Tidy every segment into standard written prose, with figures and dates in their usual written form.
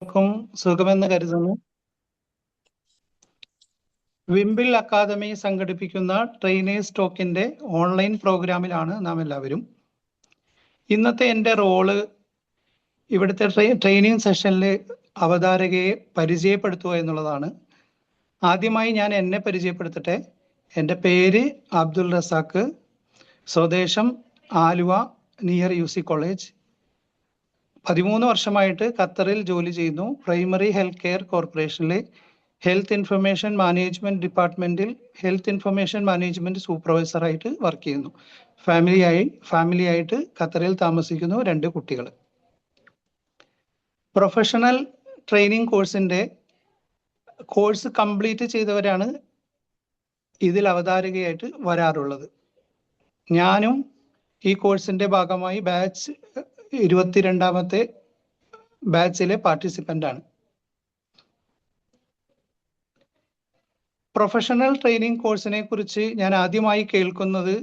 ക്കും സുഖമെന്ന് കരുതുന്നു. വിംബിൾ അക്കാദമി സംഘടിപ്പിക്കുന്ന ട്രെയിനേഴ്സ് ടോക്കിന്റെ ഓൺലൈൻ പ്രോഗ്രാമിലാണ് നാം എല്ലാവരും. ഇന്നത്തെ എൻ്റെ റോള് ഇവിടുത്തെ ട്രെയിനിങ് സെഷനിൽ അവതാരകയെ പരിചയപ്പെടുത്തുക എന്നുള്ളതാണ്. ആദ്യമായി ഞാൻ എന്നെ പരിചയപ്പെടുത്തട്ടെ. എൻ്റെ പേര് അബ്ദുൾ റസാഖ്, സ്വദേശം ആലുവ നിയർ UC കോളേജ്. 13 വർഷമായിട്ട് ഖത്തറിൽ ജോലി ചെയ്യുന്നു. പ്രൈമറി ഹെൽത്ത് കെയർ കോർപ്പറേഷനിലെ ഹെൽത്ത് ഇൻഫർമേഷൻ മാനേജ്മെന്റ് ഡിപ്പാർട്ട്മെന്റിൽ ഹെൽത്ത് ഇൻഫർമേഷൻ മാനേജ്മെന്റ് സൂപ്പർവൈസറായിട്ട് വർക്ക് ചെയ്യുന്നു. ഫാമിലിയായിട്ട് ഖത്തറിൽ താമസിക്കുന്നു. 2 കുട്ടികൾ. പ്രൊഫഷണൽ ട്രെയിനിങ് കോഴ്സ് കംപ്ലീറ്റ് ചെയ്തവരാണ് ഇതിൽ അവതാരകയായിട്ട് വരാറുള്ളത്. ഞാനും ഈ കോഴ്സിന്റെ ഭാഗമായി ബാച്ച് 22ാമത്തെ ബാച്ചിലെ പാർട്ടിസിപ്പൻ്റ് ആണ്. പ്രൊഫഷണൽ ട്രെയിനിങ് കോഴ്സിനെ കുറിച്ച് ഞാൻ ആദ്യമായി കേൾക്കുന്നത്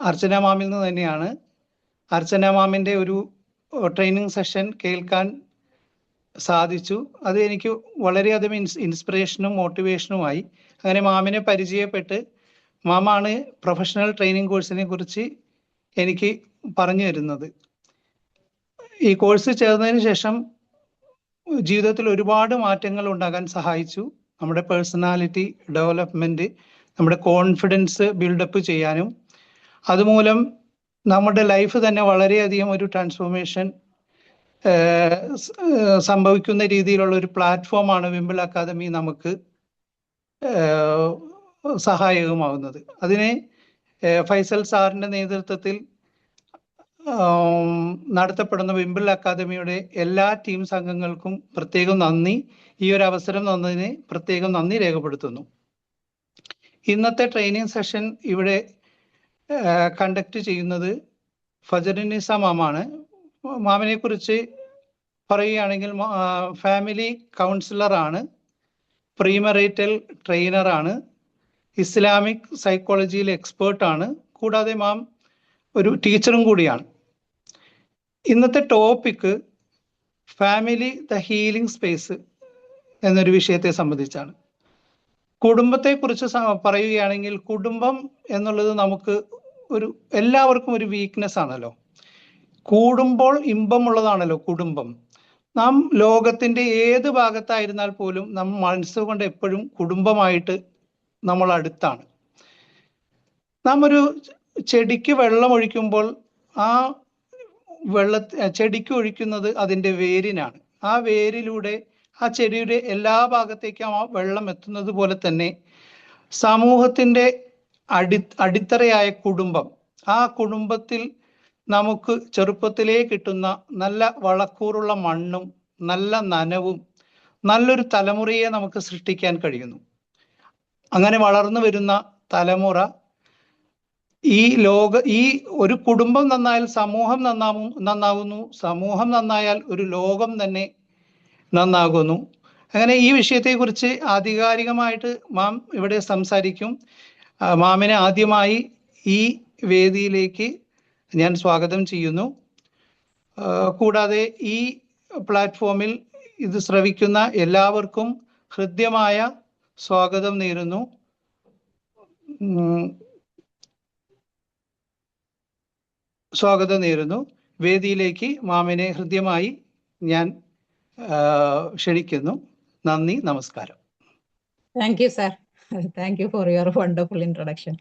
അർച്ചന മാമിൽ നിന്ന് തന്നെയാണ്. അർച്ചന മാമിൻ്റെ ഒരു ട്രെയിനിങ് സെഷൻ കേൾക്കാൻ സാധിച്ചു. അത് എനിക്ക് വളരെയധികം ഇൻസ്പിറേഷനും മോട്ടിവേഷനുമായി. അങ്ങനെ മാമിനെ പരിചയപ്പെട്ട് മാമാണ് പ്രൊഫഷണൽ ട്രെയിനിങ് കോഴ്സിനെ കുറിച്ച് എനിക്ക് പറഞ്ഞു തരുന്നത്. ഈ കോഴ്സ് ചേർന്നതിന് ശേഷം ജീവിതത്തിൽ ഒരുപാട് മാറ്റങ്ങൾ ഉണ്ടാകാൻ സഹായിച്ചു. നമ്മുടെ പേഴ്സണാലിറ്റി ഡെവലപ്മെന്റ്, നമ്മുടെ കോൺഫിഡൻസ് ബിൽഡപ്പ് ചെയ്യാനും അതുമൂലം നമ്മുടെ ലൈഫ് തന്നെ വളരെയധികം ഒരു ട്രാൻസ്ഫോർമേഷൻ സംഭവിക്കുന്ന രീതിയിലുള്ള ഒരു പ്ലാറ്റ്ഫോമാണ് വിംബിൾ അക്കാദമി നമുക്ക് സഹായകമാവുന്നത്. അതിനെ ഫൈസൽ സാറിൻ്റെ നേതൃത്വത്തിൽ നടത്തപ്പെടുന്ന വിംബിൾ അക്കാദമിയുടെ എല്ലാ ടീംസ് അംഗങ്ങൾക്കും പ്രത്യേകം നന്ദി. ഈ ഒരു അവസരം തന്നതിന് പ്രത്യേകം നന്ദി രേഖപ്പെടുത്തുന്നു. ഇന്നത്തെ ട്രെയിനിങ് സെഷൻ ഇവിടെ കണ്ടക്ട് ചെയ്യുന്നത് ഫജറുന്നിസ മാമാണ്. മാമിനെ കുറിച്ച് പറയുകയാണെങ്കിൽ ഫാമിലി കൗൺസിലറാണ്, പ്രീമറൈറ്റൽ ട്രെയിനറാണ്, ഇസ്ലാമിക് സൈക്കോളജിയിൽ എക്സ്പേർട്ടാണ്. കൂടാതെ മാം ഒരു ടീച്ചറും കൂടിയാണ്. ഇന്നത്തെ topic family the healing space എന്നൊരു വിഷയത്തെ സംബന്ധിച്ചാണ്. കുടുംബത്തെക്കുറിച്ച് പറയുകയാണെങ്കിൽ കുടുംബം എന്നുള്ളത് നമുക്ക് എല്ലാവർക്കും ഒരു വീക്ക്നെസ് ആണല്ലോ. കൂടുമ്പോൾ ഇമ്പമുള്ളതാണല്ലോ കുടുംബം. നാം ലോകത്തിന്റെ ഏത് ഭാഗത്തായിരുന്നാൽ പോലും നാം മനസ്സുകൊണ്ട് എപ്പോഴും കുടുംബമായിട്ട് നമ്മൾ അടുത്താണ്. നാം ഒരു ചെടിക്ക് വെള്ളം ഒഴിക്കുമ്പോൾ ആ ചെടിക്ക് ഒഴിക്കുന്നത് അതിൻ്റെ വേരിനാണ്. ആ വേരിലൂടെ ആ ചെടിയുടെ എല്ലാ ഭാഗത്തേക്കും ആ വെള്ളം എത്തുന്നത് പോലെ തന്നെ സമൂഹത്തിൻ്റെ അടിത്തറയായ കുടുംബം, ആ കുടുംബത്തിൽ നമുക്ക് ചെറുപ്പത്തിലേ കിട്ടുന്ന നല്ല വളക്കൂറുള്ള മണ്ണും നല്ല നനവും നല്ലൊരു തലമുറയെ നമുക്ക് സൃഷ്ടിക്കാൻ കഴിയുന്നു. അങ്ങനെ വളർന്നു വരുന്ന തലമുറ ഈ ഒരു കുടുംബം നന്നായാൽ സമൂഹം നന്നാകുന്നു, സമൂഹം നന്നായാൽ ഒരു ലോകം തന്നെ നന്നാകുന്നു. അങ്ങനെ ഈ വിഷയത്തെക്കുറിച്ച് ആധികാരികമായിട്ട് മാം ഇവിടെ സംസാരിക്കും. മാമിനെ ആദ്യമായി ഈ വേദിയിലേക്ക് ഞാൻ സ്വാഗതം ചെയ്യുന്നു. കൂടാതെ ഈ പ്ലാറ്റ്ഫോമിൽ ഇത് ശ്രവിക്കുന്ന എല്ലാവർക്കും ഹൃദ്യമായ സ്വാഗതം നേരുന്നു. വേദിയിലേക്ക് മാമിനെ ഹൃദ്യമായി ഞാൻ ക്ഷണിക്കുന്നു. നന്ദി, നമസ്കാരം. Thank you sir. Thank you for your wonderful introduction.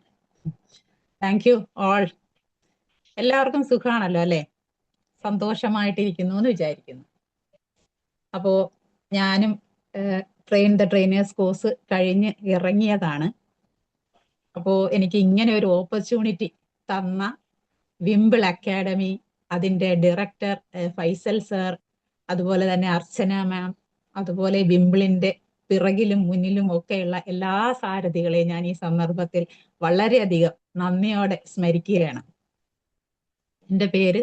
Thank you all. എല്ലാവർക്കും സുഖമാണല്ലോ അല്ലേ? സന്തോഷമായിട്ടിരിക്കുന്നു എന്ന് വിചാരിക്കുന്നു. അപ്പോൾ ഞാനും ട്രെയിൻ ദ ട്രെയിനേഴ്സ് കോഴ്സ് കഴിഞ്ഞ് ഇറങ്ങിയതാണ്. അപ്പോൾ എനിക്ക് ഇങ്ങനെ ഒരു ഓപ്പർച്യൂണിറ്റി തന്ന വിംബിൾ അക്കാഡമി, അതിൻ്റെ ഡയറക്ടർ ഫൈസൽ സർ, അതുപോലെ തന്നെ അർച്ചന മാം, അതുപോലെ വിംബിളിൻ്റെ പിറകിലും മുന്നിലും ഒക്കെയുള്ള എല്ലാ സാരഥികളെയും ഞാൻ ഈ സന്ദർഭത്തിൽ വളരെയധികം നന്ദിയോടെ സ്മരിക്കുകയാണ്. എൻ്റെ പേര്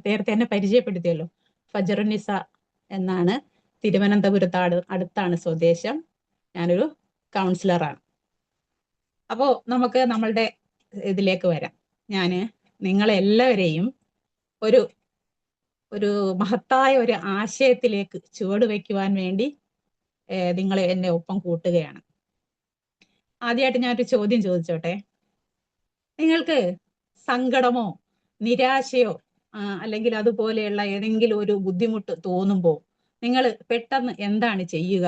നേരത്തെ എന്നെ പരിചയപ്പെടുത്തിയല്ലോ, ഫജറുന്നിസ എന്നാണ്. തിരുവനന്തപുരത്ത് അടുത്താണ് സ്വദേശം. ഞാനൊരു കൗൺസിലറാണ്. അപ്പോൾ നമുക്ക് നമ്മളുടെ ഇതിലേക്ക് വരാം. ഞാൻ നിങ്ങളെല്ലാവരെയും ഒരു ഒരു മഹത്തായ ഒരു ആശയത്തിലേക്ക് ചുവട് വയ്ക്കുവാൻ വേണ്ടി നിങ്ങൾ എന്നെ ഒപ്പം കൂട്ടുകയാണ്. ആദ്യമായിട്ട് ഞാനൊരു ചോദ്യം ചോദിച്ചോട്ടെ. നിങ്ങൾക്ക് സങ്കടമോ നിരാശയോ അല്ലെങ്കിൽ അതുപോലെയുള്ള ഏതെങ്കിലും ഒരു ബുദ്ധിമുട്ട് തോന്നുമ്പോൾ നിങ്ങൾ പെട്ടെന്ന് എന്താണ് ചെയ്യുക?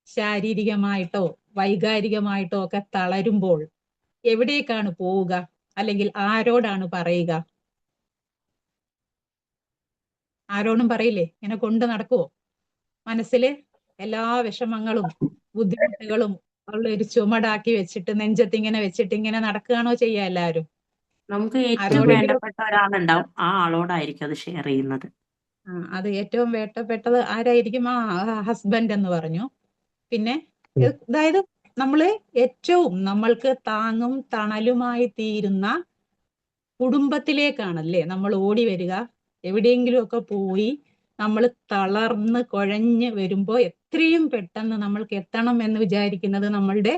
ശാരീരികമായിട്ടോ വൈകാരികമായിട്ടോ ഒക്കെ തളരുമ്പോൾ എവിടേക്കാണ് പോവുക? അല്ലെങ്കിൽ ആരോടാണ് പറയുക? ആരോടും പറയില്ലേ? ഇങ്ങനെ കൊണ്ട് നടക്കുവോ? മനസ്സില് എല്ലാ വിഷമങ്ങളും ബുദ്ധിമുട്ടുകളും ഉള്ള ഒരു ചുമടാക്കി വെച്ചിട്ട് നെഞ്ചത്ത് ഇങ്ങനെ വെച്ചിട്ട് ഇങ്ങനെ നടക്കുകയാണോ ചെയ്യുക എല്ലാവരും? നമുക്ക് ഏറ്റവും ആരോടെങ്കിലും വേണ്ടപ്പെട്ട ഒരാളുണ്ടാവും, ആ ആളോടായിരിക്കും അത് ഷെയർ ചെയ്യുന്നത്. അത് ഏറ്റവും വേണ്ടപ്പെട്ടത് ആരായിരിക്കും? ഹസ്ബൻഡ് എന്ന് പറഞ്ഞു. പിന്നെ അതായത് നമ്മള് ഏറ്റവും നമ്മൾക്ക് താങ്ങും തണലുമായി തീരുന്ന കുടുംബത്തിലേക്കാണല്ലേ നമ്മൾ ഓടി വരിക. എവിടെയെങ്കിലും ഒക്കെ പോയി നമ്മൾ തളർന്ന് കുഴഞ്ഞ് വരുമ്പോൾ എത്രയും പെട്ടെന്ന് നമ്മൾക്ക് എത്തണം എന്ന് വിചാരിക്കുന്നത് നമ്മളുടെ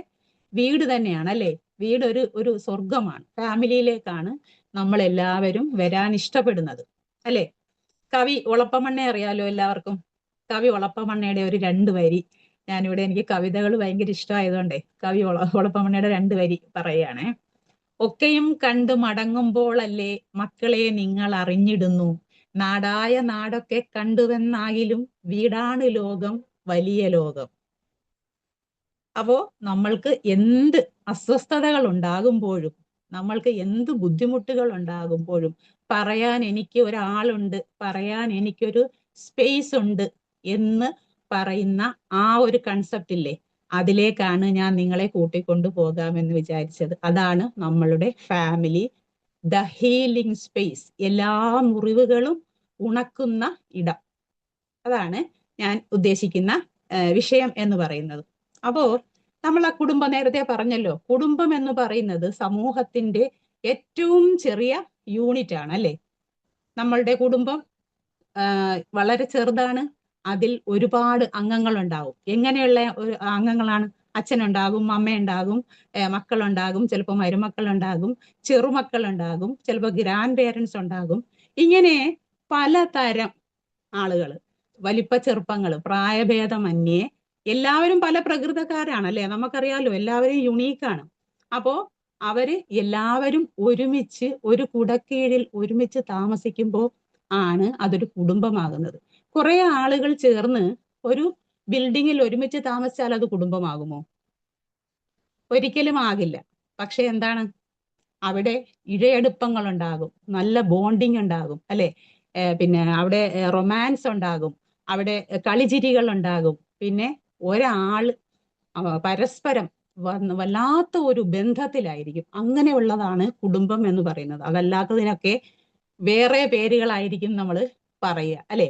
വീട് തന്നെയാണ്, അല്ലേ? വീട് ഒരു സ്വർഗമാണ്. ഫാമിലിയിലേക്കാണ് നമ്മൾ എല്ലാവരും വരാൻ ഇഷ്ടപ്പെടുന്നത്, അല്ലേ? കവി ഒളപ്പമണ്ണെ അറിയാലോ എല്ലാവർക്കും. കവി ഒളപ്പമണ്ണയുടെ ഒരു 2 വരി ഞാനിവിടെ, എനിക്ക് കവിതകൾ ഭയങ്കര ഇഷ്ടമായതുകൊണ്ടേ കവി ഒളപ്പമണ്ണയുടെ 2 വരി പറയുകയാണേ. ഒക്കെയും കണ്ടു മടങ്ങുമ്പോഴല്ലേ മക്കളെ നിങ്ങൾ അറിഞ്ഞിടുന്നു, നാടായ നാടൊക്കെ കണ്ടുവെന്നാകിലും വീടാണ് ലോകം, വലിയ ലോകം. അപ്പോ നമ്മൾക്ക് എന്ത് അസ്വസ്ഥതകൾ ഉണ്ടാകുമ്പോഴും നമ്മൾക്ക് എന്ത് ബുദ്ധിമുട്ടുകൾ ഉണ്ടാകുമ്പോഴും പറയാൻ എനിക്ക് ഒരാളുണ്ട്, പറയാൻ എനിക്കൊരു സ്പേസ് ഉണ്ട് എന്ന് പറയുന്ന ആ ഒരു കൺസെപ്റ്റ് ഇല്ലേ, അതിലേക്കാണ് ഞാൻ നിങ്ങളെ കൂട്ടിക്കൊണ്ടു പോകാമെന്ന് വിചാരിച്ചത്. അതാണ് നമ്മളുടെ ഫാമിലി, ദ ഹീലിംഗ് സ്പേസ്, എല്ലാ മുറിവുകളും ഉണക്കുന്ന ഇടം. അതാണ് ഞാൻ ഉദ്ദേശിക്കുന്ന വിഷയം എന്ന് പറയുന്നത്. അപ്പോ നമ്മൾ ആ കുടുംബം നേരത്തെ പറഞ്ഞല്ലോ, കുടുംബം എന്ന് പറയുന്നത് സമൂഹത്തിന്റെ ഏറ്റവും ചെറിയ യൂണിറ്റ് ആണ്, അല്ലേ? നമ്മളുടെ കുടുംബം വളരെ ചെറുതാണ്. അതിൽ ഒരുപാട് അംഗങ്ങൾ ഉണ്ടാവും. എങ്ങനെയുള്ള ഒരു അംഗങ്ങളാണ്? അച്ഛനുണ്ടാകും, അമ്മയുണ്ടാകും, മക്കളുണ്ടാകും, ചിലപ്പോൾ മരുമക്കളുണ്ടാകും, ചെറുമക്കളുണ്ടാകും, ചിലപ്പോൾ ഗ്രാൻഡ് പേരൻസ് ഉണ്ടാകും. ഇങ്ങനെ പലതരം ആളുകൾ, വലിപ്പ ചെറുപ്പങ്ങൾ, പ്രായഭേദമന്യേ എല്ലാവരും പല പ്രകൃതക്കാരാണ്, അല്ലെ? നമുക്കറിയാലോ, എല്ലാവരും യുണീക്കാണ്. അപ്പോ അവര് എല്ലാവരും ഒരുമിച്ച് ഒരു കുടക്കീഴിൽ ഒരുമിച്ച് താമസിക്കുമ്പോൾ ആണ് അതൊരു കുടുംബമാകുന്നത്. കുറെ ആളുകൾ ചേർന്ന് ഒരു ബിൽഡിങ്ങിൽ ഒരുമിച്ച് താമസിച്ചാൽ അത് കുടുംബമാകുമോ? ഒരിക്കലും ആകില്ല. പക്ഷെ എന്താണ്, അവിടെ ഇഴയെടുപ്പങ്ങൾ ഉണ്ടാകും, നല്ല ബോണ്ടിങ് ഉണ്ടാകും, അല്ലെ? പിന്നെ അവിടെ റൊമാൻസ് ഉണ്ടാകും, അവിടെ കളിചിരികൾ ഉണ്ടാകും. പിന്നെ ഒരാള് പരസ്പരം വല്ലാത്ത ഒരു ബന്ധത്തിലായിരിക്കും. അങ്ങനെയുള്ളതാണ് കുടുംബം എന്ന് പറയുന്നത്. അതല്ലാത്തതിനൊക്കെ വേറെ പേരുകളായിരിക്കും നമ്മൾ പറയുക, അല്ലെ?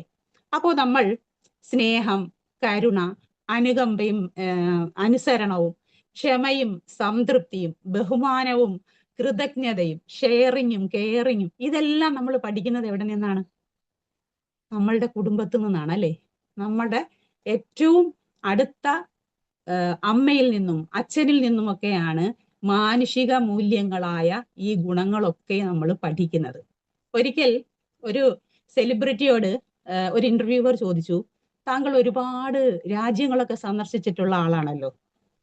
അപ്പോൾ നമ്മൾ സ്നേഹം, കരുണ, അനുകമ്പയും അനുസരണവും ക്ഷമയും സംതൃപ്തിയും ബഹുമാനവും കൃതജ്ഞതയും ഷെയറിങ്ങും കെയറിങ്ങും ഇതെല്ലാം നമ്മൾ പഠിക്കുന്നത് എവിടെ നിന്നാണ്? നമ്മളുടെ കുടുംബത്തിൽ നിന്നാണ്, അല്ലെ? നമ്മുടെ ഏറ്റവും അടുത്ത അമ്മയിൽ നിന്നും അച്ഛനിൽ നിന്നുമൊക്കെയാണ് മാനുഷിക മൂല്യങ്ങളായ ഈ ഗുണങ്ങളൊക്കെ നമ്മൾ പഠിക്കുന്നത്. ഒരിക്കൽ ഒരു സെലിബ്രിറ്റിയോട് ഒരു ഇന്റർവ്യൂവർ ചോദിച്ചു, താങ്കൾ ഒരുപാട് രാജ്യങ്ങളൊക്കെ സന്ദർശിച്ചിട്ടുള്ള ആളാണല്ലോ,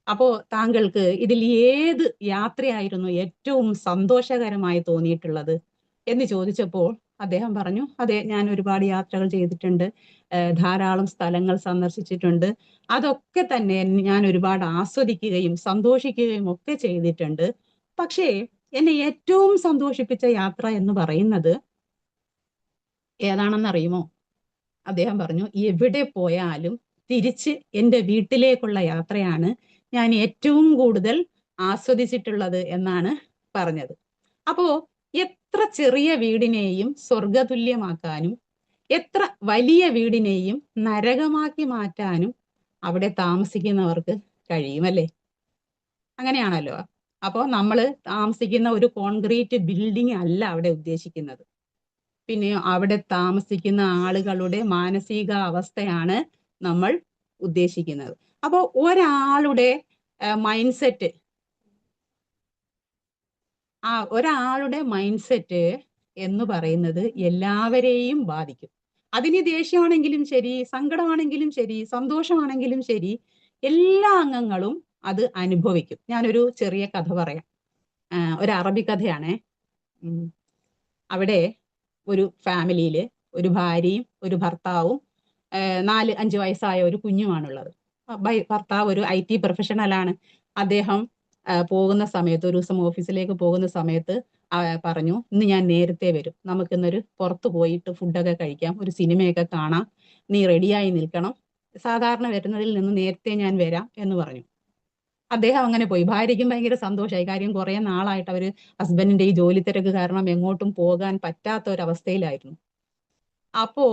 അപ്പോ താങ്കൾക്ക് ഇതിൽ ഏത് യാത്രയായിരുന്നു ഏറ്റവും സന്തോഷകരമായി തോന്നിയിട്ടുള്ളത് എന്ന് ചോദിച്ചപ്പോൾ അദ്ദേഹം പറഞ്ഞു, അതെ, ഞാൻ ഒരുപാട് യാത്രകൾ ചെയ്തിട്ടുണ്ട്, ധാരാളം സ്ഥലങ്ങൾ സന്ദർശിച്ചിട്ടുണ്ട്, അതൊക്കെ തന്നെ ഞാൻ ഒരുപാട് ആസ്വദിക്കുകയും സന്തോഷിക്കുകയും ഒക്കെ ചെയ്തിട്ടുണ്ട്. പക്ഷേ എന്നെ ഏറ്റവും സന്തോഷിപ്പിച്ച യാത്ര എന്ന് പറയുന്നത് ഏതാണെന്നറിയുമോ? അദ്ദേഹം പറഞ്ഞു, എവിടെ പോയാലും തിരിച്ച് എൻ്റെ വീട്ടിലേക്കുള്ള യാത്രയാണ് ഞാൻ ഏറ്റവും കൂടുതൽ ആസ്വദിച്ചിട്ടുള്ളത് എന്നാണ് പറഞ്ഞത്. അപ്പോ എത്ര ചെറിയ വീടിനെയും സ്വർഗതുല്യമാക്കാനും എത്ര വലിയ വീടിനെയും നരകമാക്കി മാറ്റാനും അവിടെ താമസിക്കുന്നവർക്ക് കഴിയുമല്ലേ? അങ്ങനെയാണല്ലോ. അപ്പോൾ നമ്മൾ താമസിക്കുന്ന ഒരു കോൺക്രീറ്റ് ബിൽഡിംഗ് അല്ല അവിടെ ഉദ്ദേശിക്കുന്നത്. പിന്നെ അവിടെ താമസിക്കുന്ന ആളുകളുടെ മാനസിക അവസ്ഥയാണ് നമ്മൾ ഉദ്ദേശിക്കുന്നത്. അപ്പോൾ ഒരാളുടെ മൈൻഡ് സെറ്റ് ഒരാളുടെ മൈൻഡ് സെറ്റ് എന്ന് പറയുന്നത് എല്ലാവരെയും ബാധിക്കും. അതിന് ദേഷ്യമാണെങ്കിലും ശരി, സങ്കടമാണെങ്കിലും ശരി, സന്തോഷമാണെങ്കിലും ശരി, എല്ലാ അംഗങ്ങളും അത് അനുഭവിക്കും. ഞാനൊരു ചെറിയ കഥ പറയാം. ഒരു അറബി കഥയാണേ. അവിടെ ഒരു ഫാമിലിയിൽ ഒരു ഭാര്യയും ഒരു ഭർത്താവും 4-5 വയസ്സായ ഒരു കുഞ്ഞുമാണുള്ളത്. ഭർത്താവ് ഒരു IT പ്രൊഫഷണലാണ്. അദ്ദേഹം പോകുന്ന സമയത്ത്, ഒരു ദിവസം ഓഫീസിലേക്ക് പോകുന്ന സമയത്ത് പറഞ്ഞു, ഇന്ന് ഞാൻ നേരത്തെ വരും, നമുക്കിന്നൊരു പുറത്ത് പോയിട്ട് ഫുഡൊക്കെ കഴിക്കാം, ഒരു സിനിമയൊക്കെ കാണാം, നീ റെഡിയായി നിൽക്കണം, സാധാരണ വരുന്നതിൽ നിന്ന് നേരത്തെ ഞാൻ വരാം എന്ന് പറഞ്ഞു. അദ്ദേഹം അങ്ങനെ പോയി. ഭാര്യയ്ക്കും ഭയങ്കര സന്തോഷമായി. കാര്യം കുറെ നാളായിട്ട് അവര് ഹസ്ബൻഡിന്റെ ഈ ജോലി തിരക്ക് കാരണം എങ്ങോട്ടും പോകാൻ പറ്റാത്ത ഒരവസ്ഥയിലായിരുന്നു. അപ്പോ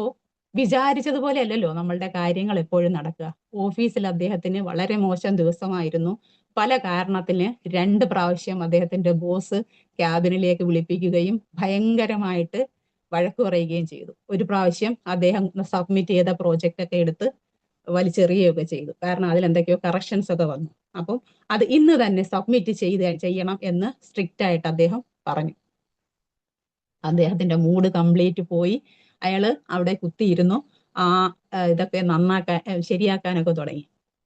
വിചാരിച്ചതുപോലെ അല്ലല്ലോ നമ്മളുടെ കാര്യങ്ങൾ എപ്പോഴും നടക്കുക. ഓഫീസിൽ അദ്ദേഹത്തിന് വളരെ മോശം ദിവസമായിരുന്നു. പല കാരണത്തിന് 2 പ്രാവശ്യം അദ്ദേഹത്തിന്റെ ബോസ് ക്യാബിനിലേക്ക് വിളിപ്പിക്കുകയും ഭയങ്കരമായിട്ട് വഴക്ക് പറയുകയും ചെയ്തു. ഒരു പ്രാവശ്യം അദ്ദേഹം സബ്മിറ്റ് ചെയ്ത പ്രോജക്റ്റ് ഒക്കെ എടുത്ത് വലിച്ചെറിയുകയൊക്കെ ചെയ്തു. കാരണം അതിൽ എന്തൊക്കെയോ കറക്ഷൻസ് ഒക്കെ വന്നു. അപ്പം അത് ഇന്ന് തന്നെ സബ്മിറ്റ് ചെയ്യണം എന്ന് സ്ട്രിക്റ്റ് ആയിട്ട് അദ്ദേഹം പറഞ്ഞു. അദ്ദേഹത്തിന്റെ മൂഡ് കംപ്ലീറ്റ് പോയി. അയാള് അവിടെ കുത്തിയിരുന്നു. ഇതൊക്കെ ശരിയാക്കാനൊക്കെ തുടങ്ങി.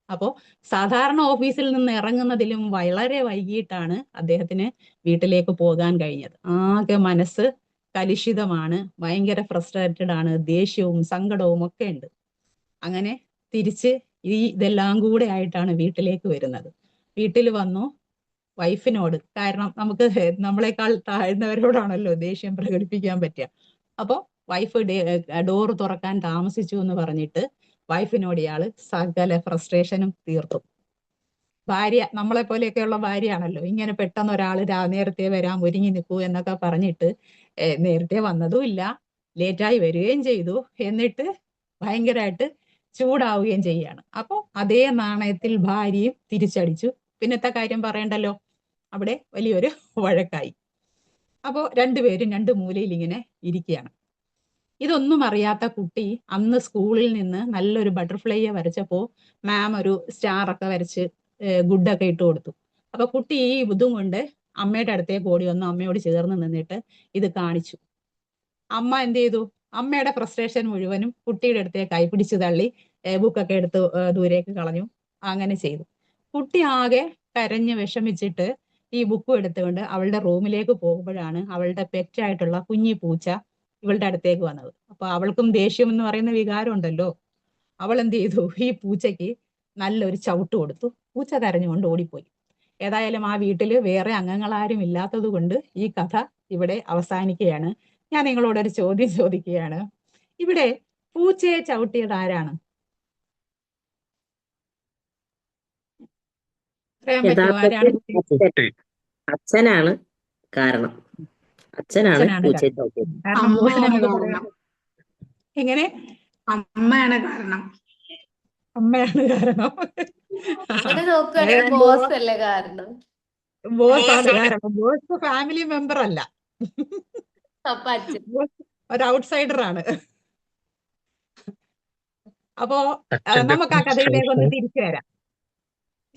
അപ്പോൾ സാധാരണ ഓഫീസിൽ നിന്ന് ഇറങ്ങുന്നതിലും വളരെ വൈകിട്ടാണ് അദ്ദേഹത്തിന് വീട്ടിലേക്ക് പോകാൻ കഴിഞ്ഞത്. ആകെ മനസ്സ് കലുഷിതമാണ്, ഭയങ്കര ഫ്രസ്ട്രേറ്റഡ് ആണ്, ദേഷ്യവും സങ്കടവും ഒക്കെ ഉണ്ട്. അങ്ങനെ തിരിച്ച് ഇതെല്ലാം കൂടെ ആയിട്ടാണ് വീട്ടിലേക്ക് വരുന്നത്. വീട്ടിൽ വന്നു വൈഫിനോട്, കാരണം നമുക്ക് നമ്മളെക്കാൾ താഴ്ന്നവരോടാണല്ലോ ദേഷ്യം പ്രകടിപ്പിക്കാൻ പറ്റുക. അപ്പോൾ വൈഫ് ഡോറ് തുറക്കാൻ താമസിച്ചു എന്ന് പറഞ്ഞിട്ട് വൈഫിനോട് ഇയാള് സകല ഫ്രസ്ട്രേഷനും തീർത്തു. ഭാര്യ നമ്മളെ പോലെയൊക്കെയുള്ള ഭാര്യയാണല്ലോ, ഇങ്ങനെ പെട്ടെന്ന് ഒരാൾ നേരത്തെ വരാൻ ഒരുങ്ങി നിൽക്കൂ എന്നൊക്കെ പറഞ്ഞിട്ട് നേരത്തെ വന്നതും ഇല്ല, ലേറ്റായി വരികയും ചെയ്തു, എന്നിട്ട് ഭയങ്കരമായിട്ട് ചൂടാവുകയും ചെയ്യാണ്. അപ്പോൾ അതേ നാണയത്തിൽ ഭാര്യയും തിരിച്ചടിച്ചു. പിന്നത്തെ കാര്യം പറയണ്ടല്ലോ, അവിടെ വലിയൊരു വഴക്കായി. അപ്പോൾ രണ്ടുപേരും 2 മൂലയിൽ ഇങ്ങനെ ഇരിക്കുകയാണ്. ഇതൊന്നും അറിയാത്ത കുട്ടി അന്ന് സ്കൂളിൽ നിന്ന് നല്ലൊരു ബട്ടർഫ്ലൈയെ വരച്ചപ്പോൾ മാം ഒരു സ്റ്റാർ ഒക്കെ വരച്ച് ഗുഡൊക്കെ ഇട്ട് കൊടുത്തു. അപ്പൊ കുട്ടി ഈ ഇതും കൊണ്ട് അമ്മയുടെ അടുത്തേക്ക് ഓടി വന്നു, അമ്മയോട് ചേർന്ന് നിന്നിട്ട് ഇത് കാണിച്ചു. അമ്മ എന്ത് ചെയ്തു? അമ്മയുടെ ഫ്രസ്ട്രേഷൻ മുഴുവനും കുട്ടിയുടെ അടുത്തേക്ക് കൈപിടിച്ച് തള്ളി ബുക്കൊക്കെ എടുത്ത് ദൂരേക്ക് കളഞ്ഞു. അങ്ങനെ ചെയ്തു. കുട്ടി ആകെ കരഞ്ഞ് വിഷമിച്ചിട്ട് ഈ ബുക്കും എടുത്തുകൊണ്ട് അവളുടെ റൂമിലേക്ക് പോകുമ്പോഴാണ് അവളുടെ പെറ്റായിട്ടുള്ള കുഞ്ഞി പൂച്ച ഇവളുടെ അടുത്തേക്ക് വന്നത്. അപ്പൊ അവൾക്കും ദേഷ്യം എന്ന് പറയുന്ന വികാരം ഉണ്ടല്ലോ. അവൾ എന്ത് ചെയ്തു? ഈ പൂച്ചയ്ക്ക് നല്ലൊരു ചവിട്ട് കൊടുത്തു. പൂച്ച കരഞ്ഞുകൊണ്ട് ഓടിപ്പോയി. ഏതായാലും ആ വീട്ടില് വേറെ അംഗങ്ങളാരും ഇല്ലാത്തത് കൊണ്ട് ഈ കഥ ഇവിടെ അവസാനിക്കുകയാണ്. ഞാൻ നിങ്ങളോടൊരു ചോദ്യം ചോദിക്കുകയാണ്. ഇവിടെ പൂച്ചയെ ചവിട്ടിയത് ആരാണ്? പറയാൻ പറ്റുമോ ആരാണ്? അച്ഛനാണ് കാരണം. അച്ഛനാണ് പൂച്ചയെ ചവിട്ടിയത്. എങ്ങനെ? അമ്മയാണ് കാരണം. അമ്മയാണ് കാരണം. ബോസ് അല്ലേ കാരണം? ബോസ് ആണ് കാരണം. ബോസ് ഫാമിലി മെമ്പർ അല്ല, ഒരു ഔട്ട്സൈഡർ ആണ്. അപ്പോ നമുക്ക് ആ കഥയിലേക്ക് ഒന്ന് തിരിച്ചു വരാം.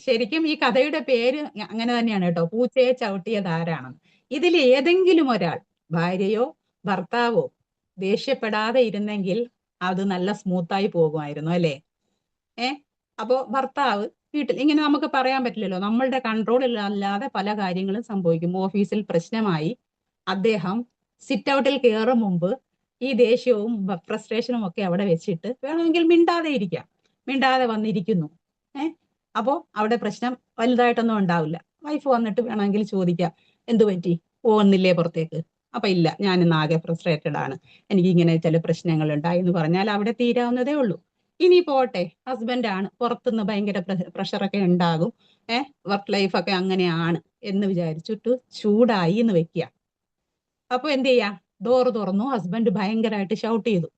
ശരിക്കും ഈ കഥയുടെ പേര് അങ്ങനെ തന്നെയാണ് കേട്ടോ, പൂച്ചയെ ചവിട്ടിയത് ആരാണെന്ന്. ഇതിൽ ഏതെങ്കിലും ഒരാൾ, ഭാര്യയോ ഭർത്താവോ ദേഷ്യപ്പെടാതെ ഇരുന്നെങ്കിൽ അത് നല്ല സ്മൂത്തായി പോകുമായിരുന്നു അല്ലേ? അപ്പോ ഭർത്താവ് വീട്ടിൽ ഇങ്ങനെ നമുക്ക് പറയാൻ പറ്റില്ലല്ലോ, നമ്മളുടെ കൺട്രോളിലല്ലാതെ പല കാര്യങ്ങളും സംഭവിക്കും. ഓഫീസിൽ പ്രശ്നമായി, അദ്ദേഹം സിറ്റ് ഔട്ടിൽ കയറും മുമ്പ് ഈ ദേഷ്യവും ഫ്രസ്ട്രേഷനും ഒക്കെ അവിടെ വെച്ചിട്ട് വേണമെങ്കിൽ മിണ്ടാതെ ഇരിക്കാം. മിണ്ടാതെ വന്നിരിക്കുന്നു. അപ്പോ അവിടെ പ്രശ്നം വലുതായിട്ടൊന്നും ഉണ്ടാവില്ല. വൈഫ് വന്നിട്ട് വേണമെങ്കിൽ ചോദിക്കാം, എന്തു പറ്റി, പോകുന്നില്ലേ പുറത്തേക്ക്? അപ്പൊ ഇല്ല, ഞാൻ ഇന്ന് ആകെ ഫ്രസ്ട്രേറ്റഡ് ആണ്, എനിക്ക് ഇങ്ങനെ ചില പ്രശ്നങ്ങൾ ഉണ്ടായി എന്ന് പറഞ്ഞാൽ അവിടെ തീരാവുന്നതേ ഉള്ളൂ. ഇനി പോട്ടെ, ഹസ്ബൻഡാണ്, പുറത്തുനിന്ന് ഭയങ്കര പ്രഷറൊക്കെ ഉണ്ടാകും, വർക്ക് ലൈഫൊക്കെ അങ്ങനെയാണ് എന്ന് വിചാരിച്ചിട്ട് ചൂടായി എന്ന് വെക്കുക. അപ്പൊ എന്ത് ചെയ്യാ? ഡോറ് തുറന്നു, ഹസ്ബൻഡ് ഭയങ്കരമായിട്ട് ഷൗട്ട് ചെയ്തു.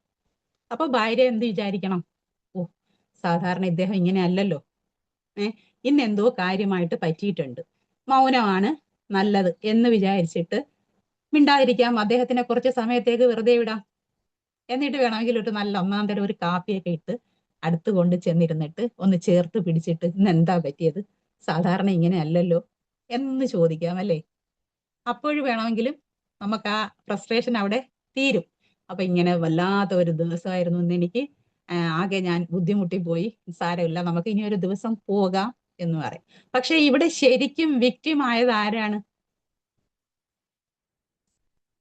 അപ്പൊ ഭാര്യ എന്ത് വിചാരിക്കണം? ഓ, സാധാരണ ഇദ്ദേഹം ഇങ്ങനെ അല്ലല്ലോ, ഇന്നെന്തോ കാര്യമായിട്ട് പറ്റിയിട്ടുണ്ട്, മൗനമാണ് നല്ലത് എന്ന് വിചാരിച്ചിട്ട് മിണ്ടാതിരിക്കാം, അദ്ദേഹത്തിനെ കുറച്ച് സമയത്തേക്ക് വെറുതെ വിടാം, എന്നിട്ട് വേണമെങ്കിൽ ഒരു നല്ല ഒന്നാം തരം ഒരു കാപ്പിയൊക്കെ ഇട്ട് അടുത്ത് കൊണ്ട് ചെന്നിരുന്നിട്ട് ഒന്ന് ചേർത്ത് പിടിച്ചിട്ട് ഇന്ന് എന്താ പറ്റിയത്, സാധാരണ ഇങ്ങനെ അല്ലല്ലോ എന്ന് ചോദിക്കാം അല്ലേ? അപ്പോഴും വേണമെങ്കിലും നമുക്ക് ആ ഫ്രസ്ട്രേഷൻ അവിടെ തീരും. അപ്പൊ ഇങ്ങനെ വല്ലാത്ത ഒരു ദിവസമായിരുന്നു ഇന്ന് എനിക്ക്. ആകെ ഞാൻ ബുദ്ധിമുട്ടി പോയി. സാരമില്ല, നമുക്ക് ഇനി ഒരു ദിവസം പോകാം എന്ന് പറയും. പക്ഷെ ഇവിടെ ശരിക്കും വിക്ടിം ആയത് ആരാണ്?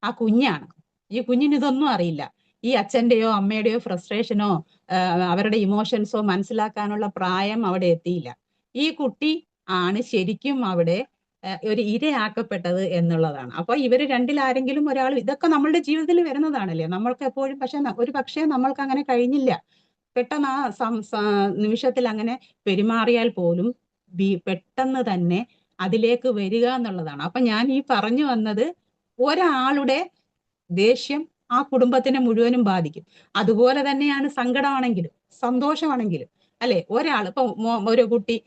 ആ കുഞ്ഞാണ്. ഈ കുഞ്ഞിന് ഇതൊന്നും അറിയില്ല. ഈ അച്ഛന്റെയോ അമ്മയുടെയോ ഫ്രസ്ട്രേഷനോ അവരുടെ ഇമോഷൻസോ മനസ്സിലാക്കാനുള്ള പ്രായം അവിടെ എത്തിയില്ല. ഈ കുട്ടി ആണ് ശരിക്കും അവിടെ ഒരു ഇരയാക്കപ്പെട്ടത് എന്നുള്ളതാണ്. അപ്പൊ ഇവര് രണ്ടിൽ ആരെങ്കിലും ഒരാൾ, ഇതൊക്കെ നമ്മളുടെ ജീവിതത്തിൽ വരുന്നതാണല്ലേ. നമ്മൾക്ക് എപ്പോഴും ഒരു പക്ഷേ നമ്മൾക്ക് അങ്ങനെ കഴിഞ്ഞില്ല. പെട്ടെന്ന് ആ നിമിഷത്തിൽ അങ്ങനെ പെരുമാറിയാൽ പോലും പെട്ടെന്ന് തന്നെ അതിലേക്ക് വരിക എന്നുള്ളതാണ്. അപ്പൊ ഞാൻ ഈ പറഞ്ഞു വന്നത്, ഒരാളുടെ ദേഷ്യം ആ കുടുംബത്തിനെ മുഴുവനും ബാധിക്കും. അതുപോലെ തന്നെയാണ് സങ്കടമാണെങ്കിലും സന്തോഷമാണെങ്കിലും, അല്ലെ? ഒരാൾ ഇപ്പൊ ഒരു കുട്ടി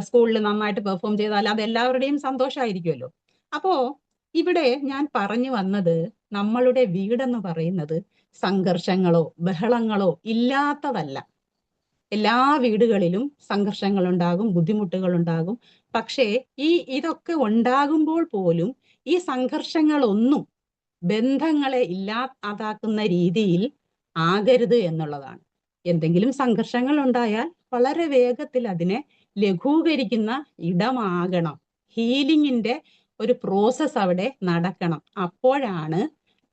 സ്കൂളിൽ നന്നായിട്ട് പെർഫോം ചെയ്താൽ അത് എല്ലാവരുടെയും സന്തോഷമായിരിക്കുമല്ലോ. അപ്പോ ഇവിടെ ഞാൻ പറഞ്ഞു വന്നത്, നമ്മളുടെ വീടെന്ന് പറയുന്നത് സംഘർഷങ്ങളോ ബഹളങ്ങളോ ഇല്ലാത്തതല്ല. എല്ലാ വീടുകളിലും സംഘർഷങ്ങൾ ഉണ്ടാകും, ബുദ്ധിമുട്ടുകൾ ഉണ്ടാകും. പക്ഷേ ഇതൊക്കെ ഉണ്ടാകുമ്പോൾ പോലും ഈ സംഘർഷങ്ങളൊന്നും ബന്ധങ്ങളെ ഇല്ലാതാക്കുന്ന രീതിയിൽ ആകരുത് എന്നുള്ളതാണ്. എന്തെങ്കിലും സംഘർഷങ്ങൾ ഉണ്ടായാൽ വളരെ വേഗത്തിൽ അതിനെ ലഘൂകരിക്കുന്ന ഇടമാകണം. ഹീലിംഗിന്റെ ഒരു പ്രോസസ് അവിടെ നടക്കണം. അപ്പോഴാണ്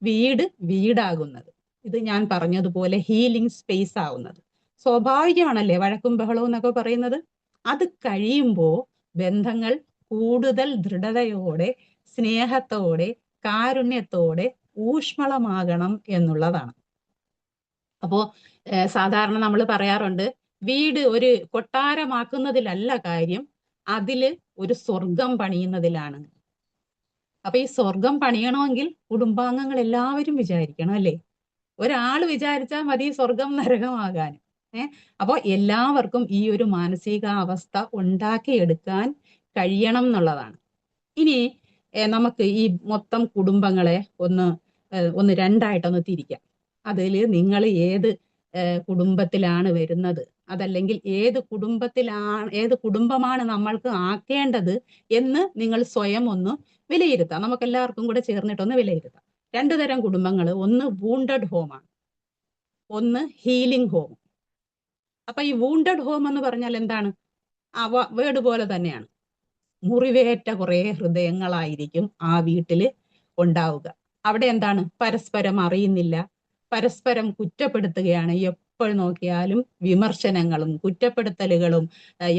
വീട് വീടാകുന്നത്. ഇത് ഞാൻ പറഞ്ഞതുപോലെ ഹീലിംഗ് സ്പേസ് ആവുന്നത്. സ്വാഭാവികമാണല്ലേ വഴക്കും ബഹളവും എന്നൊക്കെ പറയുന്നത്. അത് കഴിയുമ്പോൾ ബന്ധങ്ങൾ കൂടുതൽ ദൃഢതയോടെ, സ്നേഹത്തോടെ, കാരുണ്യത്തോടെ ഊഷ്മളമാകണം എന്നുള്ളതാണ്. അപ്പോ സാധാരണ നമ്മൾ പറയാറുണ്ട്, വീട് ഒരു കൊട്ടാരമാക്കുന്നതിലല്ല കാര്യം, അതില് ഒരു സ്വർഗം പണിയുന്നതിലാണ്. അപ്പൊ ഈ സ്വർഗം പണിയണമെങ്കിൽ കുടുംബാംഗങ്ങൾ എല്ലാവരും വിചാരിക്കണം, അല്ലേ? ഒരാൾ വിചാരിച്ചാൽ മതി സ്വർഗം നരകമാകാൻ. അപ്പോ എല്ലാവർക്കും ഈ ഒരു മാനസികാവസ്ഥ ഉണ്ടാക്കിയെടുക്കാൻ കഴിയണം എന്നുള്ളതാണ്. ഇനി നമുക്ക് ഈ മൊത്തം കുടുംബങ്ങളെ ഒന്ന് രണ്ടായിട്ടൊന്ന് തിരിക്കാം. അതിൽ നിങ്ങൾ ഏത് കുടുംബത്തിലാണ് വരുന്നത്, അതല്ലെങ്കിൽ ഏത് കുടുംബമാണ് നമ്മൾക്ക് ആക്കേണ്ടത് എന്ന് നിങ്ങൾ സ്വയം ഒന്ന് വിലയിരുത്താം. നമുക്ക് എല്ലാവർക്കും കൂടെ ചേർന്നിട്ടൊന്ന് വിലയിരുത്താം. 2 തരം കുടുംബങ്ങൾ, ഒന്ന് വൂണ്ടഡ് ഹോമാണ്, ഒന്ന് ഹീലിംഗ് ഹോം. അപ്പൊ ഈ വൂണ്ടഡ് ഹോം എന്ന് പറഞ്ഞാൽ എന്താണ്? ആ വേർഡ് പോലെ തന്നെയാണ്. മുറിവേറ്റ കുറെ ഹൃദയങ്ങളായിരിക്കും ആ വീട്ടില് ഉണ്ടാവുക. അവിടെ എന്താണ്? പരസ്പരം അറിയുന്നില്ല, പരസ്പരം കുറ്റപ്പെടുത്തുകയാണ്. എപ്പോൾ നോക്കിയാലും വിമർശനങ്ങളും കുറ്റപ്പെടുത്തലുകളും,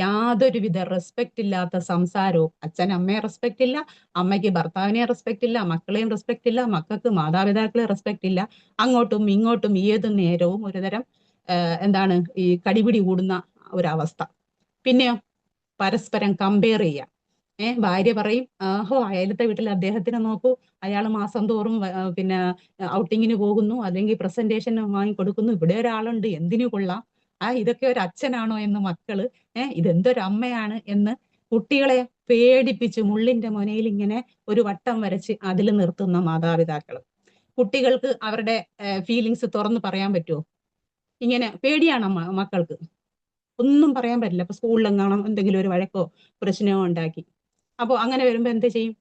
യാതൊരുവിധ റെസ്പെക്റ്റ് ഇല്ലാത്ത സംസാരവും. അച്ഛൻ അമ്മയെ റെസ്പെക്റ്റ് ഇല്ല, അമ്മയ്ക്ക് ഭർത്താവിനെ റെസ്പെക്റ്റ് ഇല്ല, മക്കളെയും റെസ്പെക്റ്റ് ഇല്ല, മക്കൾക്ക് മാതാപിതാക്കളെ റെസ്പെക്റ്റ് ഇല്ല. അങ്ങോട്ടും ഇങ്ങോട്ടും ഏത് നേരവും ഒരുതരം എന്താണ് ഈ കടിപിടി കൂടുന്ന ഒരവസ്ഥ. പിന്നെയോ പരസ്പരം കമ്പയർ ചെയ്യാം. ഭാര്യ പറയും, അയലത്തെ വീട്ടിൽ അദ്ദേഹത്തിനെ നോക്കൂ, അയാൾ മാസം തോറും പിന്നെ ഔട്ടിങ്ങിന് പോകുന്നു, അല്ലെങ്കിൽ പ്രസന്റേഷൻ വാങ്ങിക്കൊടുക്കുന്നു, ഇവിടെ ഒരാളുണ്ട്, എന്തിനു കൊള്ളാം, ഇതൊക്കെ ഒരു അച്ഛനാണോ എന്ന് മക്കള്, ഇതെന്തൊരു അമ്മയാണ് എന്ന് കുട്ടികളെ പേടിപ്പിച്ച് മുള്ളിന്റെ മുനയിൽ ഇങ്ങനെ ഒരു വട്ടം വരച്ച് അതിൽ നിർത്തുന്ന മാതാപിതാക്കൾ. കുട്ടികൾക്ക് അവരുടെ ഫീലിങ്സ് തുറന്നു പറയാൻ പറ്റുമോ? ഇങ്ങനെ പേടിയാണ് മക്കൾക്ക്, ഒന്നും പറയാൻ പറ്റില്ല. അപ്പൊ സ്കൂളിലെങ്ങാണം എന്തെങ്കിലും ഒരു വഴക്കോ പ്രശ്നമോ ഉണ്ടാക്കി, അപ്പോൾ അങ്ങനെ വരുമ്പോ എന്ത് ചെയ്യും?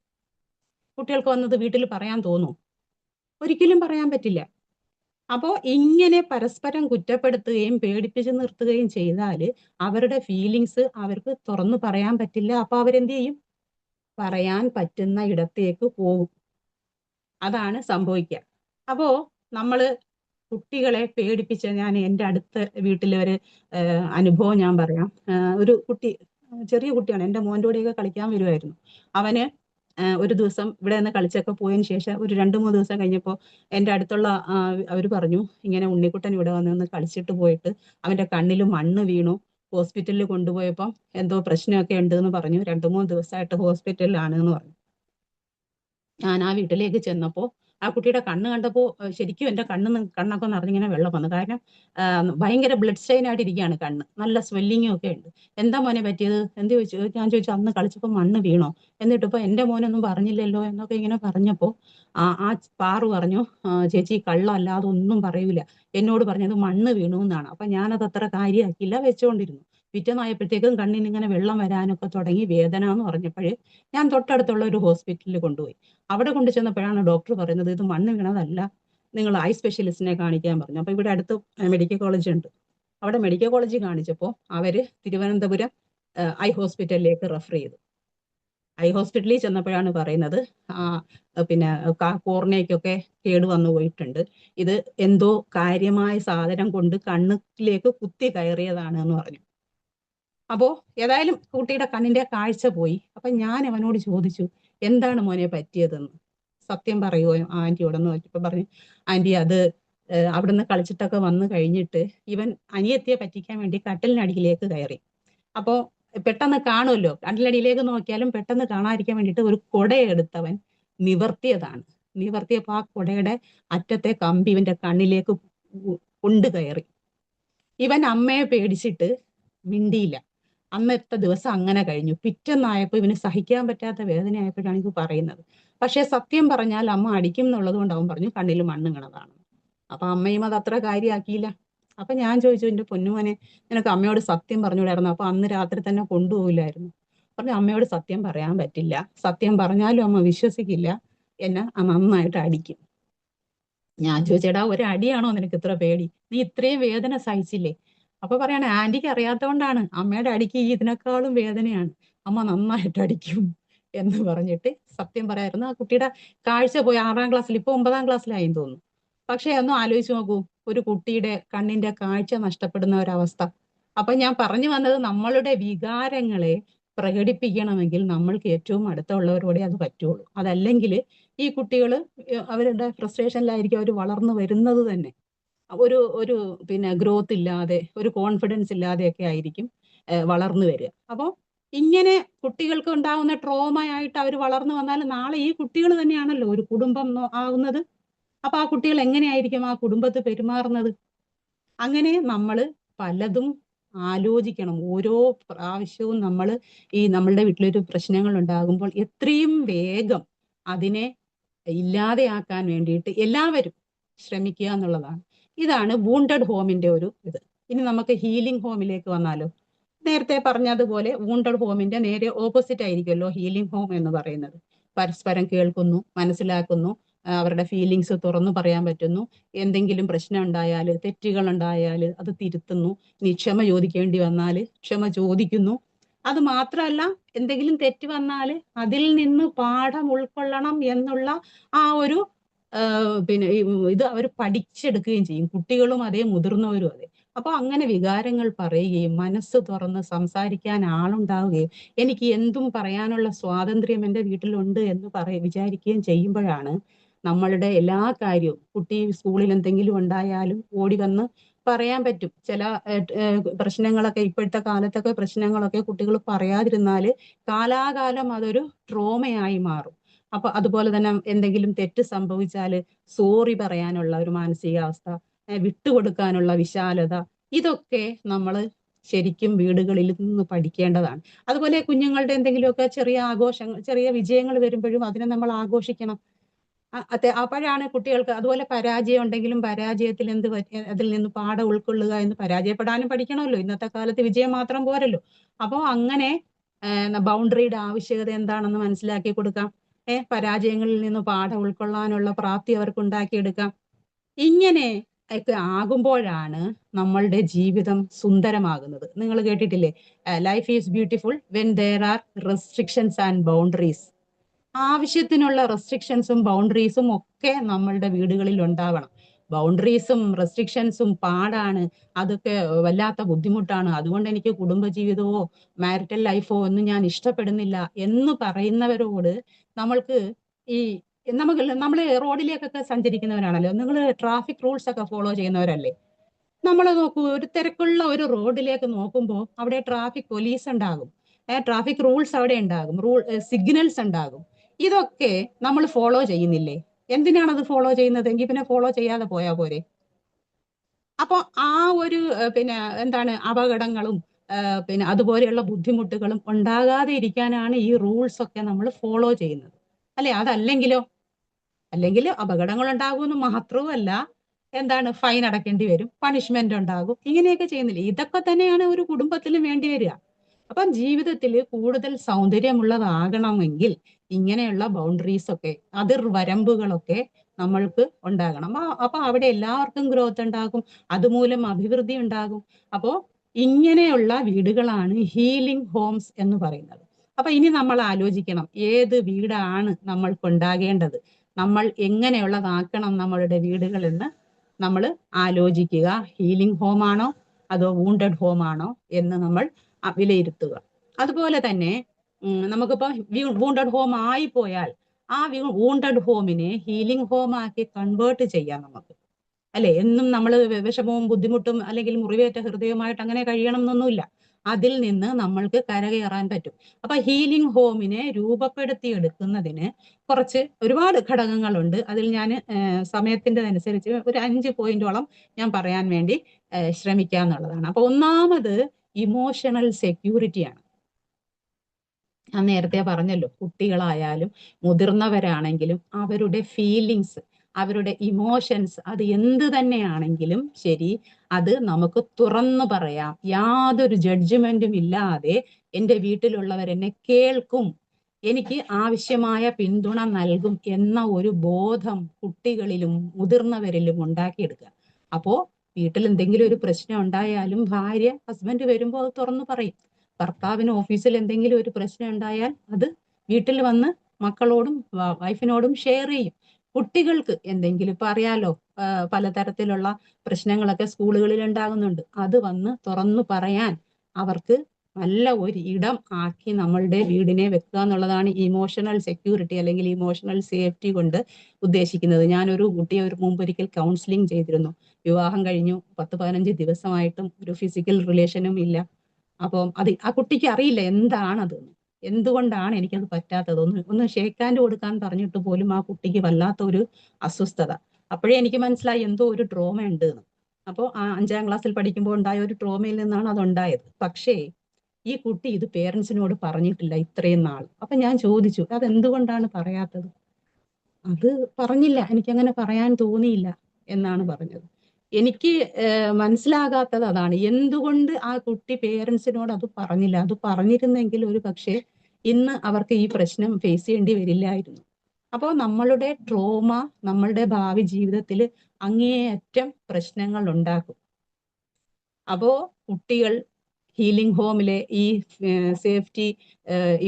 കുട്ടികൾക്ക് വന്നത് വീട്ടിൽ പറയാൻ തോന്നും? ഒരിക്കലും പറയാൻ പറ്റില്ല. അപ്പോ ഇങ്ങനെ പരസ്പരം കുറ്റപ്പെടുത്തുകയും പേടിപ്പിച്ച് നിർത്തുകയും ചെയ്താൽ അവരുടെ ഫീലിങ്സ് അവർക്ക് തുറന്നു പറയാൻ പറ്റില്ല. അപ്പൊ അവരെന്ത് ചെയ്യും? പറയാൻ പറ്റുന്ന ഇടത്തേക്ക് പോകും. അതാണ് സംഭവിക്കുക. അപ്പോ നമ്മള് കുട്ടികളെ പേടിപ്പിച്ച, ഞാൻ എൻ്റെ അടുത്ത വീട്ടിലെ ഒരു അനുഭവം ഞാൻ പറയാം. ഒരു കുട്ടി, ചെറിയ കുട്ടിയാണ്, എൻ്റെ മോൻ്റെ കൂടെയൊക്കെ കളിക്കാൻ വരുമായിരുന്നു. അവന് ഒരു ദിവസം ഇവിടെ നിന്ന് കളിച്ചൊക്കെ പോയതിന് ശേഷം ഒരു 2-3 ദിവസം കഴിഞ്ഞപ്പോൾ എൻ്റെ അടുത്തുള്ള അവർ പറഞ്ഞു, ഇങ്ങനെ ഉണ്ണിക്കുട്ടൻ ഇവിടെ വന്ന് കളിച്ചിട്ട് പോയിട്ട് അവൻ്റെ കണ്ണിൽ മണ്ണ് വീണു, ഹോസ്പിറ്റലിൽ കൊണ്ടുപോയപ്പം എന്തോ പ്രശ്നമൊക്കെ ഉണ്ട് എന്ന് പറഞ്ഞു, 2-3 ദിവസമായിട്ട് ഹോസ്പിറ്റലിലാണ് എന്ന് പറഞ്ഞു. ഞാൻ ആ വീട്ടിലേക്ക് ചെന്നപ്പോൾ ആ കുട്ടിയുടെ കണ്ണ് കണ്ടപ്പോൾ ശരിക്കും എൻ്റെ കണ്ണൊക്കെ നിറഞ്ഞിങ്ങനെ വെള്ളം വന്നു. കാരണം ഭയങ്കര ബ്ലഡ് സ്റ്റെയിൻ ആയിട്ടിരിക്കുകയാണ് കണ്ണ്, നല്ല സ്വെല്ലിങ്ങും ഒക്കെ ഉണ്ട്. എന്താ മോനെ പറ്റിയത് എന്ത് ചോദിച്ചു? ഞാൻ ചോദിച്ചു, അന്ന് കളിച്ചപ്പോൾ മണ്ണ് വീണോ? എന്നിട്ടിപ്പോൾ എൻ്റെ മോനൊന്നും പറഞ്ഞില്ലല്ലോ എന്നൊക്കെ ഇങ്ങനെ പറഞ്ഞപ്പോൾ ആ പാറു പറഞ്ഞു, ചേച്ചി കള്ളം അല്ലാതെ ഒന്നും പറയൂല, എന്നോട് പറഞ്ഞത് മണ്ണ് വീണു എന്നാണ്. അപ്പൊ ഞാനത് അത്ര കാര്യമാക്കിയില്ല, വെച്ചുകൊണ്ടിരുന്നു. പിറ്റേന്നായപ്പോഴത്തേക്കും കണ്ണിന് ഇങ്ങനെ വെള്ളം വരാനൊക്കെ തുടങ്ങി, വേദന എന്ന് പറഞ്ഞപ്പോഴേ ഞാൻ തൊട്ടടുത്തുള്ള ഒരു ഹോസ്പിറ്റലിൽ കൊണ്ടുപോയി. അവിടെ കൊണ്ടു ചെന്നപ്പോഴാണ് ഡോക്ടർ പറയുന്നത്, ഇത് മണ്ണ് വീണതല്ല, നിങ്ങൾ ഐ സ്പെഷ്യലിസ്റ്റിനെ കാണിക്കാൻ പറഞ്ഞു. അപ്പൊ ഇവിടെ അടുത്ത് മെഡിക്കൽ കോളേജ് ഉണ്ട്. അവിടെ മെഡിക്കൽ കോളേജിൽ കാണിച്ചപ്പോൾ അവര് തിരുവനന്തപുരം ഐ ഹോസ്പിറ്റലിലേക്ക് റെഫർ ചെയ്തു. ഐ ഹോസ്പിറ്റലിൽ ചെന്നപ്പോഴാണ് പറയുന്നത്, പിന്നെ കോർണിയയ്ക്കൊക്കെ കേട് വന്നു പോയിട്ടുണ്ട്, ഇത് എന്തോ കാര്യമായ സാധനം കൊണ്ട് കണ്ണിലേക്ക് കുത്തി കയറിയതാണ് എന്ന് പറഞ്ഞു. അപ്പോ ഏതായാലും കുട്ടിയുടെ കണ്ണിന്റെ കാഴ്ച പോയി. അപ്പൊ ഞാൻ അവനോട് ചോദിച്ചു, എന്താണ് മോനെ പറ്റിയതെന്ന്, സത്യം പറയുമോ ആന്റിയോടെന്ന് ചോദിച്ചപ്പോ പറഞ്ഞു, ആന്റി അത് അവിടുന്ന് കളിച്ചിട്ടൊക്കെ വന്നു കഴിഞ്ഞിട്ട് ഇവൻ അനിയത്തിയെ പറ്റിക്കാൻ വേണ്ടി കട്ടിലിനടിയിലേക്ക് കയറി. അപ്പോ പെട്ടെന്ന് കാണുമല്ലോ, കട്ടിലടിയിലേക്ക് നോക്കിയാലും പെട്ടെന്ന് കാണാതിരിക്കാൻ വേണ്ടിയിട്ട് ഒരു കുടയെടുത്തവൻ നിവർത്തിയതാണ്. നിവർത്തിയപ്പോ ആ കുടയുടെ അറ്റത്തെ കമ്പി ഇവന്റെ കണ്ണിലേക്ക് കൊണ്ടു കയറി. ഇവൻ അമ്മയെ പേടിച്ചിട്ട് മിണ്ടിയില്ല. അന്നത്തെ ദിവസം അങ്ങനെ കഴിഞ്ഞു. പിറ്റേന്നായപ്പോ ഇവന് സഹിക്കാൻ പറ്റാത്ത വേദനയായപ്പോഴാണ് ഇത് പറയുന്നത്. പക്ഷെ സത്യം പറഞ്ഞാൽ അമ്മ അടിക്കും എന്നുള്ളത് കൊണ്ട് അവൻ പറഞ്ഞു കണ്ണിൽ മണ്ണ് വീണതാണ്. അപ്പൊ അമ്മയും അത് അത്ര കാര്യമാക്കിയില്ല. അപ്പൊ ഞാൻ ചോദിച്ചു, എന്റെ പൊന്നുമോനെ, നിനക്ക് അമ്മയോട് സത്യം പറഞ്ഞുകൂടായിരുന്നു? അപ്പൊ അന്ന് രാത്രി തന്നെ കൊണ്ടുപോകില്ലായിരുന്നു? പറഞ്ഞു, അമ്മയോട് സത്യം പറയാൻ പറ്റില്ല, സത്യം പറഞ്ഞാലും അമ്മ വിശ്വസിക്കില്ല, എന്നെ നന്നായിട്ട് അടിക്കും. ഞാൻ ചോദിച്ചേടാ, ഒരു അടിയാണോ നിനക്ക് ഇത്ര പേടി? നീ ഇത്രയും വേദന സഹിച്ചില്ലേ? അപ്പൊ പറയണേ, ആന്റിക്ക് അറിയാത്തതുകൊണ്ടാണ്, അമ്മയുടെ അടിക്ക് ഇതിനേക്കാളും വേദനയാണ്, അമ്മ നന്നായിട്ട് അടിക്കും എന്ന് പറഞ്ഞിട്ട് സത്യം പറയായിരുന്നു. ആ കുട്ടിയുടെ കാഴ്ച പോയി. 6ാം ക്ലാസ്സിൽ, ഇപ്പൊ 9ാം ക്ലാസ്സിലായി തോന്നുന്നു. പക്ഷെ ഒന്ന് ആലോചിച്ച് നോക്കൂ, ഒരു കുട്ടിയുടെ കണ്ണിന്റെ കാഴ്ച നഷ്ടപ്പെടുന്ന ഒരവസ്ഥ. അപ്പൊ ഞാൻ പറഞ്ഞു വന്നത്, നമ്മളുടെ വികാരങ്ങളെ പ്രകടിപ്പിക്കണമെങ്കിൽ നമ്മൾക്ക് ഏറ്റവും അടുത്തുള്ളവരോടെ അത് പറ്റുള്ളൂ. അതല്ലെങ്കിൽ ഈ കുട്ടികൾ അവരുടെ ഫ്രസ്ട്രേഷനിലായിരിക്കും അവർ വളർന്നു വരുന്നത് തന്നെ. ഒരു പിന്നെ ഗ്രോത്ത് ഇല്ലാതെ, ഒരു കോൺഫിഡൻസ് ഇല്ലാതെയൊക്കെ ആയിരിക്കും വളർന്നു വരിക. അപ്പോൾ ഇങ്ങനെ കുട്ടികൾക്ക് ഉണ്ടാകുന്ന ട്രോമയായിട്ട് അവർ വളർന്നു വന്നാൽ നാളെ ഈ കുട്ടികൾ തന്നെയാണല്ലോ ഒരു കുടുംബം ആവുന്നത്. അപ്പൊ ആ കുട്ടികൾ എങ്ങനെയായിരിക്കും ആ കുടുംബത്തിൽ പെരുമാറുന്നത്? അങ്ങനെ നമ്മൾ പലതും ആലോചിക്കണം. ഓരോ പ്രാവശ്യവും നമ്മൾ നമ്മളുടെ വീട്ടിലൊരു പ്രശ്നങ്ങൾ ഉണ്ടാകുമ്പോൾ എത്രയും വേഗം അതിനെ ഇല്ലാതെയാക്കാൻ വേണ്ടിയിട്ട് എല്ലാവരും ശ്രമിക്കുക എന്നുള്ളതാണ്. ഇതാണ് വൂണ്ടഡ് ഹോമിന്റെ ഒരു ഇത്. ഇനി നമുക്ക് ഹീലിംഗ് ഹോമിലേക്ക് വന്നാലോ. നേരത്തെ പറഞ്ഞതുപോലെ വൂണ്ടഡ് ഹോമിന്റെ നേരെ ഓപ്പോസിറ്റ് ആയിരിക്കുമല്ലോ ഹീലിംഗ് ഹോം എന്ന് പറയുന്നത്. പരസ്പരം കേൾക്കുന്നു, മനസ്സിലാക്കുന്നു, അവരുടെ ഫീലിങ്സ് തുറന്നു പറയാൻ പറ്റുന്നു, എന്തെങ്കിലും പ്രശ്നം ഉണ്ടായാൽ, തെറ്റുകൾ ഉണ്ടായാൽ അത് തിരുത്തുന്നു, ഇനി ക്ഷമ ചോദിക്കേണ്ടി വന്നാൽ ക്ഷമ ചോദിക്കുന്നു. അത് മാത്രമല്ല, എന്തെങ്കിലും തെറ്റ് വന്നാൽ അതിൽ നിന്ന് പാഠം ഉൾക്കൊള്ളണം എന്നുള്ള ആ ഒരു പിന്നെ ഇത് അവർ പഠിച്ചെടുക്കുകയും ചെയ്യും. കുട്ടികളും അതെ, മുതിർന്നവരും അതെ. അപ്പൊ അങ്ങനെ വികാരങ്ങൾ പറയുകയും മനസ്സ് തുറന്ന് സംസാരിക്കാൻ ആളുണ്ടാവുകയും എനിക്ക് എന്തും പറയാനുള്ള സ്വാതന്ത്ര്യം എൻ്റെ വീട്ടിലുണ്ട് എന്ന് വിചാരിക്കുകയും ചെയ്യുമ്പോഴാണ് നമ്മളുടെ എല്ലാ കാര്യവും, കുട്ടി സ്കൂളിൽ എന്തെങ്കിലും ഉണ്ടായാലും ഓടി വന്ന് പറയാൻ പറ്റും. ചില പ്രശ്നങ്ങളൊക്കെ, ഇപ്പോഴത്തെ കാലത്തൊക്കെ പ്രശ്നങ്ങളൊക്കെ കുട്ടികൾ പറയാതിരുന്നാല് കാലാകാലം അതൊരു ട്രോമയായി മാറും. അപ്പൊ അതുപോലെ തന്നെ എന്തെങ്കിലും തെറ്റ് സംഭവിച്ചാല് സോറി പറയാനുള്ള ഒരു മാനസികാവസ്ഥ, വിട്ടുകൊടുക്കാനുള്ള വിശാലത, ഇതൊക്കെ നമ്മൾ ശരിക്കും വീടുകളിൽ നിന്ന് പഠിക്കേണ്ടതാണ്. അതുപോലെ കുഞ്ഞുങ്ങളുടെ എന്തെങ്കിലുമൊക്കെ ചെറിയ ആഘോഷങ്ങൾ, ചെറിയ വിജയങ്ങൾ വരുമ്പോഴും അതിനെ നമ്മൾ ആഘോഷിക്കണം. അപ്പോഴാണ് കുട്ടികൾക്ക്, അതുപോലെ പരാജയം ഉണ്ടെങ്കിലും പരാജയത്തിൽ അതിൽ നിന്ന് പാഠം ഉൾക്കൊള്ളുക എന്ന്, പരാജയപ്പെടാനും പഠിക്കണമല്ലോ. ഇന്നത്തെ കാലത്ത് വിജയം മാത്രം പോരല്ലോ. അപ്പോൾ അങ്ങനെ ബൗണ്ടറിയുടെ ആവശ്യകത എന്താണെന്ന് മനസ്സിലാക്കി കൊടുക്കാം. പരാജയങ്ങളിൽ നിന്ന് പാഠം ഉൾക്കൊള്ളാനുള്ള പ്രാപ്തി അവർക്ക് ഉണ്ടാക്കിയെടുക്കാം. ഇങ്ങനെ ഒക്കെ ആകുമ്പോഴാണ് നമ്മളുടെ ജീവിതം സുന്ദരമാകുന്നത്. നിങ്ങൾ കേട്ടിട്ടില്ലേ, life is beautiful when there are restrictions and boundaries. ആവശ്യത്തിനുള്ള റെസ്ട്രിക്ഷൻസും ബൗണ്ടറീസും ഒക്കെ നമ്മളുടെ വീടുകളിൽ ഉണ്ടാവണം. ബൗണ്ടറീസും റെസ്ട്രിക്ഷൻസും പാടാണ്, അതൊക്കെ വല്ലാത്ത ബുദ്ധിമുട്ടാണ്, അതുകൊണ്ട് എനിക്ക് കുടുംബജീവിതമോ മാരിറ്റൽ ലൈഫോ ഒന്നും ഞാൻ ഇഷ്ടപ്പെടുന്നില്ല എന്ന് പറയുന്നവരോട് നമ്മൾക്ക് നമ്മൾ റോഡിലേക്കൊക്കെ സഞ്ചരിക്കുന്നവരാണല്ലോ, നിങ്ങൾ ട്രാഫിക് റൂൾസ് ഒക്കെ ഫോളോ ചെയ്യുന്നവരല്ലേ? നമ്മൾ നോക്കൂ, ഒരു തിരക്കുള്ള ഒരു റോഡിലേക്ക് നോക്കുമ്പോൾ അവിടെ ട്രാഫിക് പോലീസ് ഉണ്ടാകും, ട്രാഫിക് റൂൾസ് അവിടെ ഉണ്ടാകും, സിഗ്നൽസ് ഉണ്ടാകും. ഇതൊക്കെ നമ്മൾ ഫോളോ ചെയ്യുന്നില്ലേ? എന്തിനാണ് അത് ഫോളോ ചെയ്യുന്നത്? എങ്കിൽ പിന്നെ ഫോളോ ചെയ്യാതെ പോയാ പോരെ? അപ്പൊ ആ ഒരു പിന്നെ എന്താണ്, അപകടങ്ങളും പിന്നെ അതുപോലെയുള്ള ബുദ്ധിമുട്ടുകളും ഉണ്ടാകാതെ ഇരിക്കാനാണ് ഈ റൂൾസ് ഒക്കെ നമ്മൾ ഫോളോ ചെയ്യുന്നത്, അല്ലെ? അതല്ലെങ്കിലോ, അല്ലെങ്കിൽ അപകടങ്ങൾ ഉണ്ടാകുമെന്ന് മാത്രവുമല്ല, എന്താണ് ഫൈൻ അടക്കേണ്ടി വരും, പണിഷ്മെന്റ് ഉണ്ടാകും, ഇങ്ങനെയൊക്കെ ചെയ്യുന്നില്ല. ഇതൊക്കെ തന്നെയാണ് ഒരു കുടുംബത്തിലും വേണ്ടി വരിക. അപ്പം ജീവിതത്തിൽ കൂടുതൽ സൗന്ദര്യമുള്ളതാകണമെങ്കിൽ ഇങ്ങനെയുള്ള ബൗണ്ടറീസ് ഒക്കെ, അതിർവരമ്പുകളൊക്കെ നമ്മൾക്ക് ഉണ്ടാകണം. അപ്പൊ അവിടെ എല്ലാവർക്കും ഗ്രോത്ത് ഉണ്ടാകും, അതുമൂലം അഭിവൃദ്ധി ഉണ്ടാകും. അപ്പോ ഇങ്ങനെയുള്ള വീടുകളാണ് ഹീലിംഗ് ഹോംസ് എന്ന് പറയുന്നത്. അപ്പൊ ഇനി നമ്മൾ ആലോചിക്കണം, ഏത് വീടാണ് നമ്മൾക്ക് ഉണ്ടാകേണ്ടത്, നമ്മൾ എങ്ങനെയുള്ളതാക്കണം നമ്മളുടെ വീടുകൾ എന്ന് നമ്മൾ ആലോചിക്കുക. ഹീലിംഗ് ഹോം ആണോ അതോ വൂണ്ടഡ് ഹോം ആണോ എന്ന് നമ്മൾ വിലയിരുത്തുക. അതുപോലെ തന്നെ നമുക്കിപ്പോ വൂണ്ടഡ് ഹോം ആയി പോയാൽ ആ വൂണ്ടഡ് ഹോമിനെ ഹീലിംഗ് ഹോം ആക്കി കൺവേർട്ട് ചെയ്യാം നമുക്ക്, അല്ലെ? എന്നും നമ്മൾ വിഷമവും ബുദ്ധിമുട്ടും അല്ലെങ്കിൽ മുറിവേറ്റ ഹൃദയവുമായിട്ട് അങ്ങനെ കഴിയണം എന്നൊന്നുമില്ല. അതിൽ നിന്ന് നമ്മൾക്ക് കരകയറാൻ പറ്റും. അപ്പൊ ഹീലിംഗ് ഹോമിനെ രൂപപ്പെടുത്തിയെടുക്കുന്നതിന് ഒരുപാട് ഘടകങ്ങളുണ്ട്. അതിൽ ഞാൻ സമയത്തിന്റെ അനുസരിച്ച് ഒരു 5 പോയിന്റോളം ഞാൻ പറയാൻ വേണ്ടി ശ്രമിക്കുക എന്നുള്ളതാണ്. അപ്പൊ ഒന്നാമത് ഇമോഷണൽ സെക്യൂരിറ്റിയാണ്. ഞാൻ നേരത്തെ പറഞ്ഞല്ലോ, കുട്ടികളായാലും മുതിർന്നവരാണെങ്കിലും അവരുടെ ഫീലിങ്സ്, അവരുടെ ഇമോഷൻസ്, അത് എന്ത് തന്നെയാണെങ്കിലും ശരി, അത് നമുക്ക് തുറന്നു പറയാം. യാതൊരു ജഡ്ജ്മെന്റും ഇല്ലാതെ എൻ്റെ വീട്ടിലുള്ളവർ എന്നെ കേൾക്കും, എനിക്ക് ആവശ്യമായ പിന്തുണ നൽകും എന്ന ഒരു ബോധം കുട്ടികളിലും മുതിർന്നവരിലും ഉണ്ടാക്കിയെടുക്കുക. അപ്പോ വീട്ടിൽ എന്തെങ്കിലും ഒരു പ്രശ്നം ഉണ്ടായാലും ഭാര്യ, ഹസ്ബൻഡ് വരുമ്പോൾ അത് തുറന്നു പറയും. ഭർത്താവിന് ഓഫീസിൽ എന്തെങ്കിലും ഒരു പ്രശ്നം ഉണ്ടായാൽ അത് വീട്ടിൽ വന്ന് മക്കളോടും വൈഫിനോടും ഷെയർ ചെയ്യും. കുട്ടികൾക്ക് എന്തെങ്കിലും, ഇപ്പൊ അറിയാലോ, പലതരത്തിലുള്ള പ്രശ്നങ്ങളൊക്കെ സ്കൂളുകളിൽ ഉണ്ടാകുന്നുണ്ട്. അത് വന്ന് തുറന്നു പറയാൻ അവർക്ക് നല്ല ഒരു ഇടം ആക്കി നമ്മളുടെ വീടിനെ വെക്കുക എന്നുള്ളതാണ് ഇമോഷണൽ സെക്യൂരിറ്റി അല്ലെങ്കിൽ ഇമോഷണൽ സേഫ്റ്റി കൊണ്ട് ഉദ്ദേശിക്കുന്നത്. ഞാനൊരു കുട്ടിയെ മുമ്പൊരിക്കൽ കൗൺസിലിംഗ് ചെയ്തിരുന്നു. വിവാഹം കഴിഞ്ഞു 10-15 ദിവസമായിട്ടും ഒരു ഫിസിക്കൽ റിലേഷനും ഇല്ല. അപ്പം ആ കുട്ടിക്ക് അറിയില്ല എന്താണത്, എന്തുകൊണ്ടാണ് എനിക്കത് പറ്റാത്തത്. ഒന്ന് ഷേക്ക് ഹാൻഡ് കൊടുക്കാൻ പറഞ്ഞിട്ട് പോലും ആ കുട്ടിക്ക് വല്ലാത്ത ഒരു അസ്വസ്ഥത. അപ്പോഴേ എനിക്ക് മനസ്സിലായി എന്തോ ഒരു ട്രോമ ഉണ്ട് എന്ന്. അപ്പോൾ ആ 5ാം ക്ലാസ്സിൽ പഠിക്കുമ്പോൾ ഉണ്ടായ ഒരു ട്രോമയിൽ നിന്നാണ് അതുണ്ടായത്. പക്ഷേ ഈ കുട്ടി ഇത് പേരൻസിനോട് പറഞ്ഞിട്ടില്ല ഇത്രയും നാൾ. അപ്പൊ ഞാൻ ചോദിച്ചു, അതെന്തുകൊണ്ടാണ് പറയാത്തത്? അത് പറഞ്ഞില്ല, എനിക്കങ്ങനെ പറയാൻ തോന്നിയില്ല എന്നാണ് പറഞ്ഞത്. എനിക്ക് മനസ്സിലാകാത്തത് അതാണ്, എന്തുകൊണ്ട് ആ കുട്ടി പേരൻസിനോട് അത് പറഞ്ഞില്ല. അത് പറഞ്ഞിരുന്നെങ്കിൽ ഒരു പക്ഷേ ഇന്ന് അവർക്ക് ഈ പ്രശ്നം ഫേസ് ചെയ്യേണ്ടി വരില്ലായിരുന്നു. അപ്പോൾ നമ്മളുടെ ട്രോമ നമ്മളുടെ ഭാവി ജീവിതത്തിൽ അങ്ങേയറ്റം പ്രശ്നങ്ങൾ ഉണ്ടാക്കും. അപ്പോ കുട്ടികൾ ഹീലിംഗ് ഹോമിലെ ഈ സേഫ്റ്റി,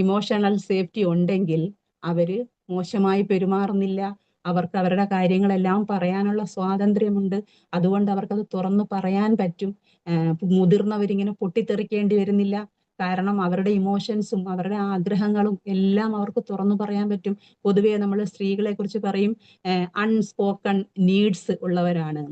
ഇമോഷണൽ സേഫ്റ്റി ഉണ്ടെങ്കിൽ അവര് മോശമായി പെരുമാറുന്നില്ല, അവർക്ക് അവരുടെ കാര്യങ്ങളെല്ലാം പറയാനുള്ള സ്വാതന്ത്ര്യമുണ്ട്. അതുകൊണ്ട് അവർക്കത് തുറന്നു പറയാൻ പറ്റും. മുതിർന്നവരിങ്ങനെ പൊട്ടിത്തെറിക്കേണ്ടി വരുന്നില്ല. കാരണം അവരുടെ ഇമോഷൻസും അവരുടെ ആഗ്രഹങ്ങളും എല്ലാം അവർക്ക് തുറന്നു പറയാൻ പറ്റും. പൊതുവെ നമ്മൾ സ്ത്രീകളെ കുറിച്ച് പറയും അൺസ്പോക്കൺ നീഡ്സ് ഉള്ളവരാണ്.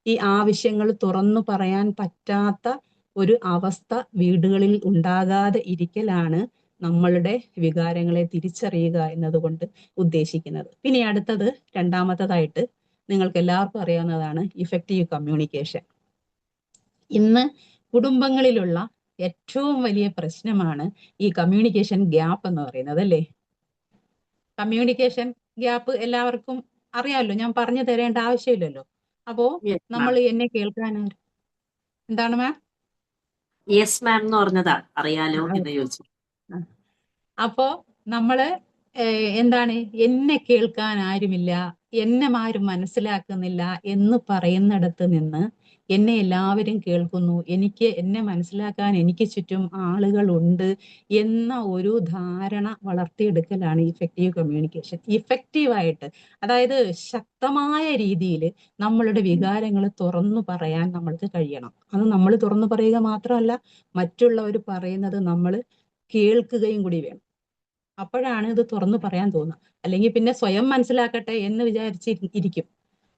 ഈ ആവശ്യങ്ങൾ തുറന്നു പറയാൻ പറ്റാത്ത ഒരു അവസ്ഥ വീടുകളിൽ ഉണ്ടാകാതെ ഇരിക്കലാണ് നമ്മളുടെ വികാരങ്ങളെ തിരിച്ചറിയുക എന്നതുകൊണ്ട് ഉദ്ദേശിക്കുന്നത്. പിന്നെ അടുത്തത്, രണ്ടാമത്തതായിട്ട് നിങ്ങൾക്ക് എല്ലാവർക്കും അറിയാവുന്നതാണ് ഇഫക്റ്റീവ് കമ്മ്യൂണിക്കേഷൻ. ഇന്ന് കുടുംബങ്ങളിലുള്ള ഏറ്റവും വലിയ പ്രശ്നമാണ് ഈ കമ്മ്യൂണിക്കേഷൻ ഗ്യാപ്പ് എന്ന് പറയുന്നത്, അല്ലേ? കമ്മ്യൂണിക്കേഷൻ ഗ്യാപ്പ് എല്ലാവർക്കും അറിയാമല്ലോ, ഞാൻ പറഞ്ഞു തരേണ്ട ആവശ്യമില്ലല്ലോ. അപ്പോ നമ്മൾ എന്നെ കേൾക്കാനാണ്, എന്താണ് മാം? യെസ് മാം എന്ന് പറഞ്ഞതാ, അറിയാലോ എന്ന് ചോദിച്ചു. അപ്പോ നമ്മള് എന്താണ്, എന്നെ കേൾക്കാൻ ആരുമില്ല, എന്നെ ആരും മനസ്സിലാക്കുന്നില്ല എന്ന് പറയുന്നിടത്ത് നിന്ന് എന്നെ എല്ലാവരും കേൾക്കുന്നു, എന്നെ മനസ്സിലാക്കാൻ എനിക്ക് ചുറ്റും ആളുകളുണ്ട് എന്ന ഒരു ധാരണ വളർത്തിയെടുക്കലാണ് ഇഫക്റ്റീവ് കമ്മ്യൂണിക്കേഷൻ. ഇഫക്റ്റീവായിട്ട്, അതായത് ശക്തമായ രീതിയിൽ നമ്മളുടെ വികാരങ്ങൾ തുറന്നു പറയാൻ നമ്മൾക്ക് കഴിയണം. അത് നമ്മൾ തുറന്നു പറയുക മാത്രമല്ല, മറ്റുള്ളവർ പറയുന്നത് നമ്മൾ കേൾക്കുകയും കൂടി വേണം. അപ്പോഴാണ് ഇത് തുറന്നു പറയാൻ തോന്നുക. അല്ലെങ്കിൽ പിന്നെ സ്വയം മനസ്സിലാക്കട്ടെ എന്ന് വിചാരിച്ചിരിക്കും,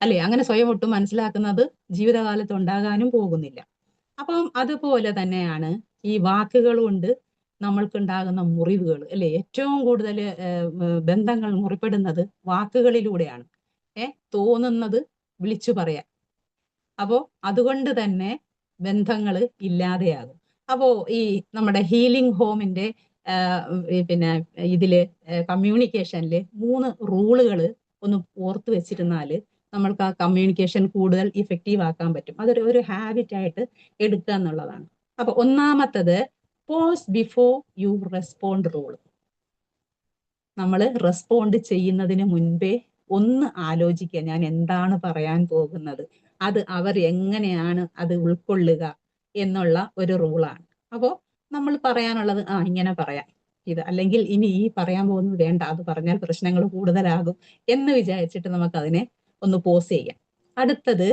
അല്ലെ? അങ്ങനെ സ്വയം ഒട്ടും മനസ്സിലാക്കുന്നത് ജീവിതകാലത്ത് ഉണ്ടാകാനും പോകുന്നില്ല. അപ്പം അതുപോലെ തന്നെയാണ് ഈ വാക്കുകൾ കൊണ്ട് നമ്മൾക്കുണ്ടാകുന്ന മുറിവുകൾ, അല്ലെ? ഏറ്റവും കൂടുതൽ ബന്ധങ്ങൾ മുറിപ്പെടുന്നത് വാക്കുകളിലൂടെയാണ്. തോന്നുന്നത് വിളിച്ചു പറയാം. അപ്പോ അതുകൊണ്ട് തന്നെ ബന്ധങ്ങൾ ഇല്ലാതെയാകും. അപ്പോ ഈ നമ്മുടെ ഹീലിംഗ് ഹോമിന്റെ പിന്നെ ഇതില് കമ്മ്യൂണിക്കേഷനില് 3 റൂളുകൾ ഒന്ന് ഓർത്തു വെച്ചിരുന്നാല് നമ്മൾക്ക് ആ കമ്മ്യൂണിക്കേഷൻ കൂടുതൽ ഇഫക്റ്റീവ് ആക്കാൻ പറ്റും. അതൊരു ഒരു ഹാബിറ്റ് ആയിട്ട് എടുക്കുക എന്നുള്ളതാണ്. അപ്പൊ ഒന്നാമത്തത് pause before you respond rule. നമ്മൾ റെസ്പോണ്ട് ചെയ്യുന്നതിന് മുൻപേ ഒന്ന് ആലോചിക്കുക, ഞാൻ എന്താണ് പറയാൻ പോകുന്നത്, അത് അവർ എങ്ങനെയാണ് അത് ഉൾക്കൊള്ളുക എന്നുള്ള ഒരു റൂളാണ്. അപ്പോൾ നമ്മൾ പറയാനുള്ളത് ഇങ്ങനെ പറയാം ഇത്, അല്ലെങ്കിൽ ഇനി ഈ പറയാൻ പോകുന്നത് വേണ്ട, അത് പറഞ്ഞാൽ പ്രശ്നങ്ങൾ കൂടുതലാകും എന്ന് വിചാരിച്ചിട്ട് നമുക്ക് അതിനെ ഒന്ന് പോസ് ചെയ്യാം. അടുത്തത്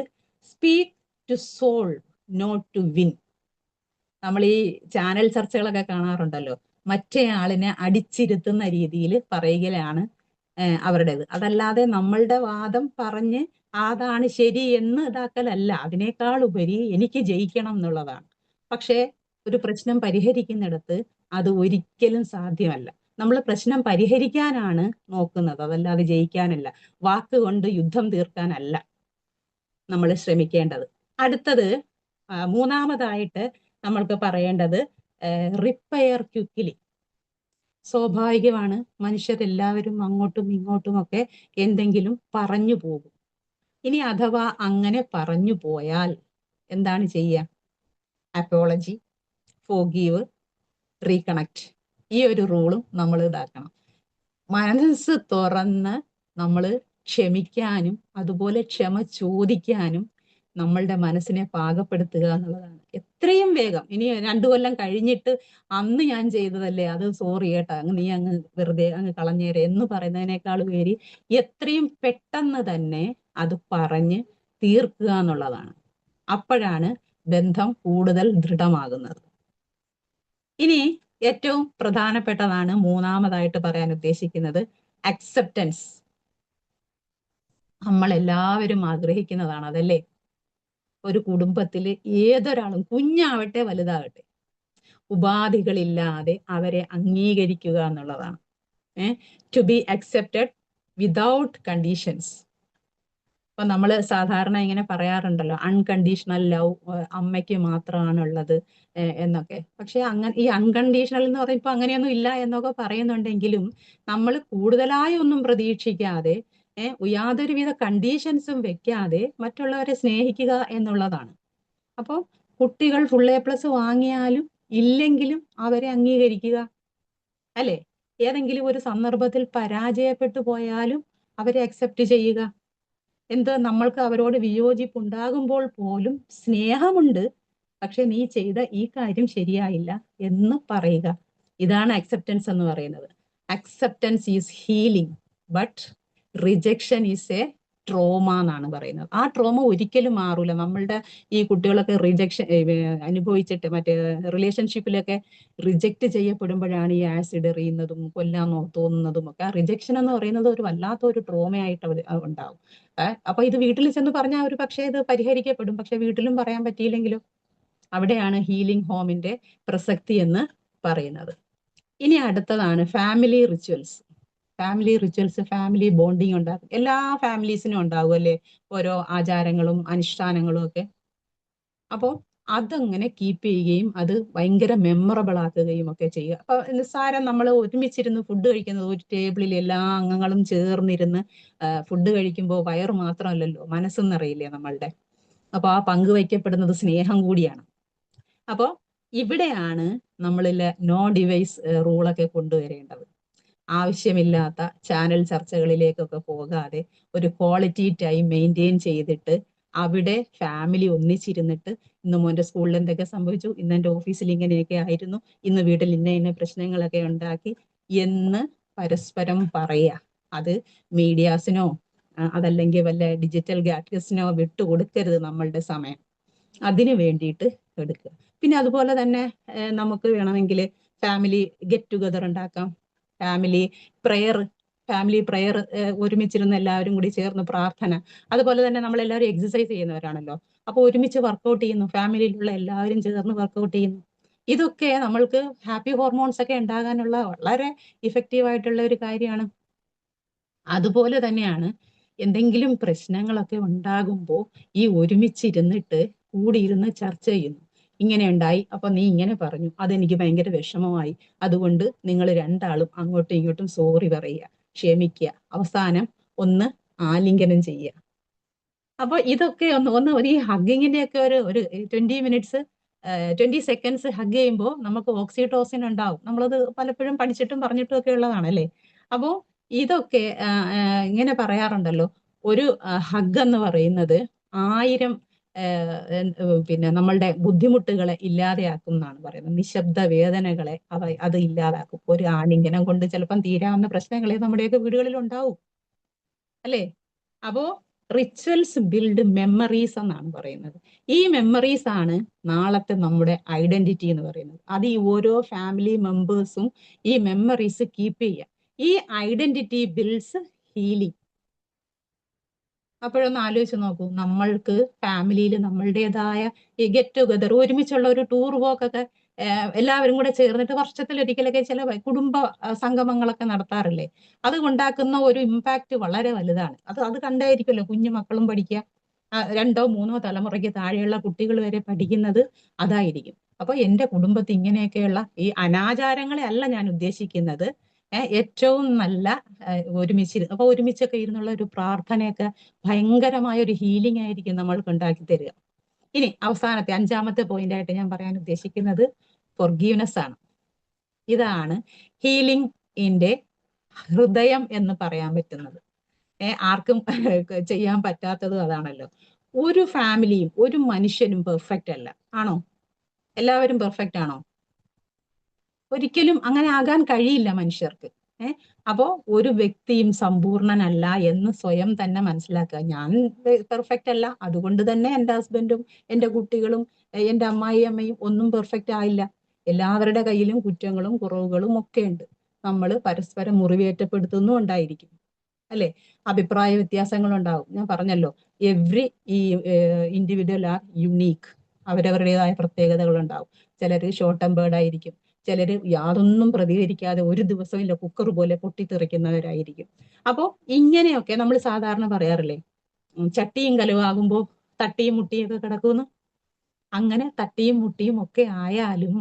speak to solve, not to win. നമ്മൾ ഈ ചാനൽ ചർച്ചകളൊക്കെ കാണാറുണ്ടല്ലോ, മറ്റേ ആളിനെ അടിച്ചിരുത്തുന്ന രീതിയിൽ പറയുകയാണ് അവരുടേത്. അതല്ലാതെ നമ്മളുടെ വാദം പറഞ്ഞ് അതാണ് ശരി എന്ന് ഇതാക്കലല്ല. അതിനേക്കാൾ ഉപരി എനിക്ക് ജയിക്കണം എന്നുള്ളതാണ്. പക്ഷേ ഒരു പ്രശ്നം പരിഹരിക്കുന്നിടത്ത് അത് ഒരിക്കലും സാധ്യമല്ല. നമ്മൾ പ്രശ്നം പരിഹരിക്കാനാണ് നോക്കുന്നത്, അതല്ലാതെ ജയിക്കാനല്ല. വാക്കുകൊണ്ട് യുദ്ധം തീർക്കാനല്ല നമ്മൾ ശ്രമിക്കേണ്ടത്. അടുത്തത് മൂന്നാമതായിട്ട് നമ്മൾക്ക് പറയേണ്ടത് റിപ്പയർ ക്വിക്ക്ലി. സ്വാഭാവികമാണ്, മനുഷ്യരെല്ലാവരും അങ്ങോട്ടും ഇങ്ങോട്ടും ഒക്കെ എന്തെങ്കിലും പറഞ്ഞു പോകും. ഇനി അഥവാ അങ്ങനെ പറഞ്ഞു പോയാൽ എന്താണ് ചെയ്യുക? Apology, forgive, reconnect. ഈ ഒരു റൂളും നമ്മൾ ഇതാക്കണം. മനസ്സ് തുറന്ന് നമ്മൾ ക്ഷമിക്കാനും അതുപോലെ ക്ഷമ ചോദിക്കാനും നമ്മളുടെ മനസ്സിനെ പാകപ്പെടുത്തുക എന്നുള്ളതാണ്. എത്രയും വേഗം, ഇനി 2 കൊല്ലം കഴിഞ്ഞിട്ട് അന്ന് ഞാൻ ചെയ്തതല്ലേ, അത് സോറി കേട്ടാ, നീ അങ്ങ് വെറുതെ അങ്ങ് കളഞ്ഞേരെ എന്ന് പറയുന്നതിനേക്കാൾ ഉപരി എത്രയും പെട്ടെന്ന് തന്നെ അത് പറഞ്ഞ് തീർക്കുക എന്നുള്ളതാണ്. അപ്പോഴാണ് ബന്ധം കൂടുതൽ ദൃഢമാകുന്നത്. ഇനി ഏറ്റവും പ്രധാനപ്പെട്ടതാണ് മൂന്നാമതായിട്ട് പറയാൻ ഉദ്ദേശിക്കുന്നത് അക്സെപ്റ്റൻസ്. നമ്മൾ എല്ലാവരും ആഗ്രഹിക്കുന്നതാണ് അതല്ലേ? ഒരു കുടുംബത്തിൽ ഏതൊരാളും, കുഞ്ഞാവട്ടെ വലുതാകട്ടെ, ഉപാധികളില്ലാതെ അവരെ അംഗീകരിക്കുക എന്നുള്ളതാണ്. To be accepted without conditions. അപ്പൊ നമ്മൾ സാധാരണ ഇങ്ങനെ പറയാറുണ്ടല്ലോ, അൺകണ്ടീഷണൽ ലവ് അമ്മയ്ക്ക് മാത്രമാണുള്ളത് എന്നൊക്കെ. പക്ഷെ അങ്ങനെ ഈ അൺകണ്ടീഷണൽ എന്ന് പറയുമ്പോൾ അങ്ങനെയൊന്നും ഇല്ല എന്നൊക്കെ പറയുന്നുണ്ടെങ്കിലും നമ്മൾ കൂടുതലായി ഒന്നും പ്രതീക്ഷിക്കാതെ യാതൊരുവിധ കണ്ടീഷൻസും വെക്കാതെ മറ്റുള്ളവരെ സ്നേഹിക്കുക എന്നുള്ളതാണ്. അപ്പോൾ കുട്ടികൾ ഫുൾ A+ വാങ്ങിയാലും ഇല്ലെങ്കിലും അവരെ അംഗീകരിക്കുക, അല്ലെ? ഏതെങ്കിലും ഒരു സന്ദർഭത്തിൽ പരാജയപ്പെട്ടു പോയാലും അവരെ അക്സെപ്റ്റ് ചെയ്യുക. നമ്മൾക്ക് അവരോട് വിയോജിപ്പുണ്ടാകുമ്പോൾ പോലും സ്നേഹമുണ്ട്, പക്ഷെ നീ ചെയ്ത ഈ കാര്യം ശരിയായില്ല എന്ന് പറയുക. ഇതാണ് അക്സെപ്റ്റൻസ് എന്ന് പറയുന്നത്. Acceptance is healing, but rejection is A trauma എന്നാണ് പറയുന്നത്. ആ ട്രോമ ഒരിക്കലും മാറൂല. നമ്മളുടെ ഈ കുട്ടികളൊക്കെ റിജക്ഷൻ അനുഭവിച്ചിട്ട് മറ്റേ റിലേഷൻഷിപ്പിലൊക്കെ റിജക്റ്റ് ചെയ്യപ്പെടുമ്പോഴാണ് ഈ ആസിഡ് എറിയുന്നതും കൊല്ലാൻ തോന്നുന്നതും ഒക്കെ. ആ റിജക്ഷൻ എന്ന് പറയുന്നത് ഒരു വല്ലാത്ത ഒരു ട്രോമയായിട്ട് ഉണ്ടാവും. അപ്പൊ ഇത് വീട്ടിൽ ചെന്ന് പറഞ്ഞാൽ ഒരു പക്ഷേ ഇത് പരിഹരിക്കപ്പെടും. പക്ഷെ വീട്ടിലും പറയാൻ പറ്റിയില്ലെങ്കിലും അവിടെയാണ് ഹീലിംഗ് ഹോമിന്റെ പ്രസക്തി എന്ന് പറയുന്നത്. ഇനി അടുത്തതാണ് ഫാമിലി റിച്വൽസ്. ഫാമിലി ബോണ്ടിങ് ഉണ്ടാക്കും. എല്ലാ ഫാമിലീസിനും ഉണ്ടാകും അല്ലെ, ഓരോ ആചാരങ്ങളും അനുഷ്ഠാനങ്ങളും ഒക്കെ. അപ്പോൾ അതങ്ങനെ കീപ്പ് ചെയ്യുകയും അത് ഭയങ്കര മെമ്മറബിൾ ആക്കുകയും ഒക്കെ ചെയ്യുക. അപ്പൊ നിസ്സാരം നമ്മൾ ഒരുമിച്ചിരുന്ന് ഫുഡ് കഴിക്കുന്നത്, ഒരു ടേബിളിൽ എല്ലാ അംഗങ്ങളും ചേർന്നിരുന്ന് ഫുഡ് കഴിക്കുമ്പോൾ വയറ് മാത്രമല്ലല്ലോ, മനസ്സും നിറയില്ലേ നമ്മളുടെ. അപ്പൊ ആ പങ്കുവയ്ക്കപ്പെടുന്നത് സ്നേഹം കൂടിയാണ്. അപ്പോൾ ഇവിടെയാണ് നമ്മളിൽ നോ ഡിവൈസ് റൂളൊക്കെ കൊണ്ടുവരേണ്ടത്. ആവശ്യമില്ലാത്ത ചാനൽ ചർച്ചകളിലേക്കൊക്കെ പോകാതെ ഒരു ക്വാളിറ്റി ടൈം മെയിൻറ്റെയിൻ ചെയ്തിട്ട് അവിടെ ഫാമിലി ഒന്നിച്ചിരുന്നിട്ട് ഇന്ന് മോന്റെ സ്കൂളിൽ എന്തൊക്കെ സംഭവിച്ചു, ഇന്ന് എൻ്റെ ഓഫീസിൽ ഇങ്ങനെയൊക്കെ ആയിരുന്നു, ഇന്ന് വീട്ടിൽ ഇന്ന പ്രശ്നങ്ങളൊക്കെ ഉണ്ടാക്കി എന്ന് പരസ്പരം പറയുക. അത് മീഡിയാസിനോ അതല്ലെങ്കിൽ വല്ല ഡിജിറ്റൽ ഗാഡ്ജറ്റ്സിനോ വിട്ടുകൊടുക്കരുത് നമ്മളുടെ സമയം. അതിനു വേണ്ടിയിട്ട് എടുക്കുക. പിന്നെ അതുപോലെ തന്നെ നമുക്ക് വേണമെങ്കിൽ ഫാമിലി ഗെറ്റ് ടുഗദർ ഉണ്ടാക്കാം. ഫാമിലി പ്രയർ ഒരുമിച്ചിരുന്ന് എല്ലാവരും കൂടി ചേർന്ന് പ്രാർത്ഥന. അതുപോലെ തന്നെ നമ്മൾ എല്ലാവരും എക്സസൈസ് ചെയ്യുന്നവരാണല്ലോ, അപ്പൊ ഒരുമിച്ച് വർക്കൗട്ട് ചെയ്യുന്നു, ഫാമിലിയിലുള്ള എല്ലാവരും ചേർന്ന് വർക്കൗട്ട് ചെയ്യുന്നു. ഇതൊക്കെ നമ്മൾക്ക് ഹാപ്പി ഹോർമോൺസ് ഒക്കെ ഉണ്ടാകാനുള്ള വളരെ ഇഫക്റ്റീവ് ആയിട്ടുള്ള ഒരു കാര്യമാണ്. അതുപോലെ തന്നെയാണ് എന്തെങ്കിലും പ്രശ്നങ്ങളൊക്കെ ഉണ്ടാകുമ്പോൾ ഈ ഒരുമിച്ചിരുന്നിട്ട് കൂടിയിരുന്ന് ചർച്ച ചെയ്യുന്നു. ഇങ്ങനെ ഉണ്ടായി, അപ്പൊ നീ ഇങ്ങനെ പറഞ്ഞു, അതെനിക്ക് ഭയങ്കര വിഷമമായി, അതുകൊണ്ട് നിങ്ങൾ രണ്ടാളും അങ്ങോട്ടും ഇങ്ങോട്ടും സോറി പറയുക, ക്ഷമിക്കുക, അവസാനം ഒന്ന് ആലിംഗനം ചെയ്യുക. അപ്പൊ ഇതൊക്കെ ഒന്ന് ഒരു ഈ ഹഗ്ഗിങ്ങിന്റെ ഒക്കെ ഒരു 20 മിനിറ്റ്സ് 20 സെക്കൻഡ്സ് ഹഗ് ചെയ്യുമ്പോൾ നമുക്ക് ഓക്സിറ്റോസിൻ ഉണ്ടാവും. നമ്മളത് പലപ്പോഴും പഠിച്ചിട്ടും പറഞ്ഞിട്ടും ഒക്കെ ഉള്ളതാണല്ലേ. അപ്പോ ഇതൊക്കെ ഇങ്ങനെ പറയാറുണ്ടല്ലോ, ഒരു ഹഗ് എന്ന് പറയുന്നത് 1000 പിന്നെ നമ്മളുടെ ബുദ്ധിമുട്ടുകളെ ഇല്ലാതെയാക്കും എന്നാണ് പറയുന്നത്. നിശബ്ദ വേദനകളെ അത് ഇല്ലാതാക്കും. ഒരു ആലിംഗനം കൊണ്ട് ചിലപ്പം തീരാവുന്ന പ്രശ്നങ്ങളെ നമ്മുടെയൊക്കെ വീടുകളിൽ ഉണ്ടാവും അല്ലേ. അപ്പോ റിച്വൽസ് ബിൽഡ് മെമ്മറീസ് എന്നാണ് പറയുന്നത്. ഈ മെമ്മറീസ് ആണ് നാളത്തെ നമ്മുടെ ഐഡന്റിറ്റി എന്ന് പറയുന്നത്. അത് ഈ ഓരോ ഫാമിലി മെമ്പേഴ്സും ഈ മെമ്മറീസ് കീപ്പ് ചെയ്യുക. ഈ ഐഡന്റിറ്റി ബിൽഡ്സ് ഹീലിംഗ്. അപ്പോഴൊന്ന് ആലോചിച്ച് നോക്കൂ, നമ്മൾക്ക് ഫാമിലിയിൽ നമ്മളുടേതായ ഈ ഗെറ്റ് ടുഗദർ, ഒരുമിച്ചുള്ള ഒരു ടൂർ പോക്കൊക്കെ എല്ലാവരും കൂടെ ചേർന്നിട്ട് വർഷത്തിലൊരിക്കലൊക്കെ ചില കുടുംബ സംഗമങ്ങളൊക്കെ നടത്താറില്ലേ. അത് ഉണ്ടാക്കുന്ന ഒരു ഇമ്പാക്റ്റ് വളരെ വലുതാണ്. അത് കണ്ടായിരിക്കുമല്ലോ കുഞ്ഞു മക്കളും പഠിക്കുക. 2ഓ 3ഓ തലമുറയ്ക്ക് താഴെയുള്ള കുട്ടികൾ വരെ പഠിക്കുന്നത് അതായിരിക്കും. അപ്പൊ എന്റെ കുടുംബത്തിൽ ഇങ്ങനെയൊക്കെയുള്ള ഈ അനാചാരങ്ങളെ അല്ല ഞാൻ ഉദ്ദേശിക്കുന്നത്, ഏറ്റവും നല്ല ഒരുമിച്ചൊക്കെ ഇരുന്നുള്ള ഒരു പ്രാർത്ഥനയൊക്കെ ഭയങ്കരമായ ഒരു ഹീലിംഗ് ആയിരിക്കും നമ്മൾക്ക് ഉണ്ടാക്കി തരിക. ഇനി അവസാനത്തെ 5ാമത്തെ പോയിന്റ് ആയിട്ട് ഞാൻ പറയാൻ ഉദ്ദേശിക്കുന്നത് ഫോർഗീവ്നെസ് ആണ്. ഇതാണ് ഹീലിംഗിന്റെ ഹൃദയം എന്ന് പറയാൻ പറ്റുന്നത്. ആർക്കും ചെയ്യാൻ പറ്റാത്തതും അതാണല്ലോ. ഒരു ഫാമിലിയും ഒരു മനുഷ്യനും പെർഫെക്റ്റ് അല്ല, ആണോ? എല്ലാവരും പെർഫെക്റ്റ് ആണോ? ഒരിക്കലും അങ്ങനെ ആകാൻ കഴിയില്ല മനുഷ്യർക്ക്. അപ്പോ ഒരു വ്യക്തിയും സമ്പൂർണനല്ല എന്ന് സ്വയം തന്നെ മനസ്സിലാക്കുക. ഞാൻ പെർഫെക്റ്റ് അല്ല, അതുകൊണ്ട് തന്നെ എൻ്റെ ഹസ്ബൻഡും എൻ്റെ കുട്ടികളും എൻ്റെ അമ്മായിയമ്മയും ഒന്നും പെർഫെക്റ്റ് ആയില്ല. എല്ലാവരുടെ കയ്യിലും കുറ്റങ്ങളും കുറവുകളും ഒക്കെ ഉണ്ട്. നമ്മൾ പരസ്പരം മുറിവേറ്റപ്പെടുത്തുന്നും ഉണ്ടായിരിക്കും അല്ലെ. അഭിപ്രായ വ്യത്യാസങ്ങൾ ഉണ്ടാവും. ഞാൻ പറഞ്ഞല്ലോ, എവ്രി ഇൻഡിവിജ്വൽ ആർ യുണീക്ക്. അവരവരുടേതായ പ്രത്യേകതകൾ ഉണ്ടാവും. ചിലര് ഷോർട്ട് ടെമ്പേർഡ് ആയിരിക്കും, ചിലര് യാതൊന്നും പ്രതികരിക്കാതെ ഒരു ദിവസം ഇല്ല കുക്കർ പോലെ പൊട്ടിത്തെറിക്കുന്നവരായിരിക്കും. അപ്പോ ഇങ്ങനെയൊക്കെ നമ്മൾ സാധാരണ പറയാറില്ലേ, ചട്ടിയും കലവാകുമ്പോ തട്ടിയും മുട്ടിയും ഒക്കെ കിടക്കുന്നു. അങ്ങനെ തട്ടിയും മുട്ടിയും ഒക്കെ ആയാലും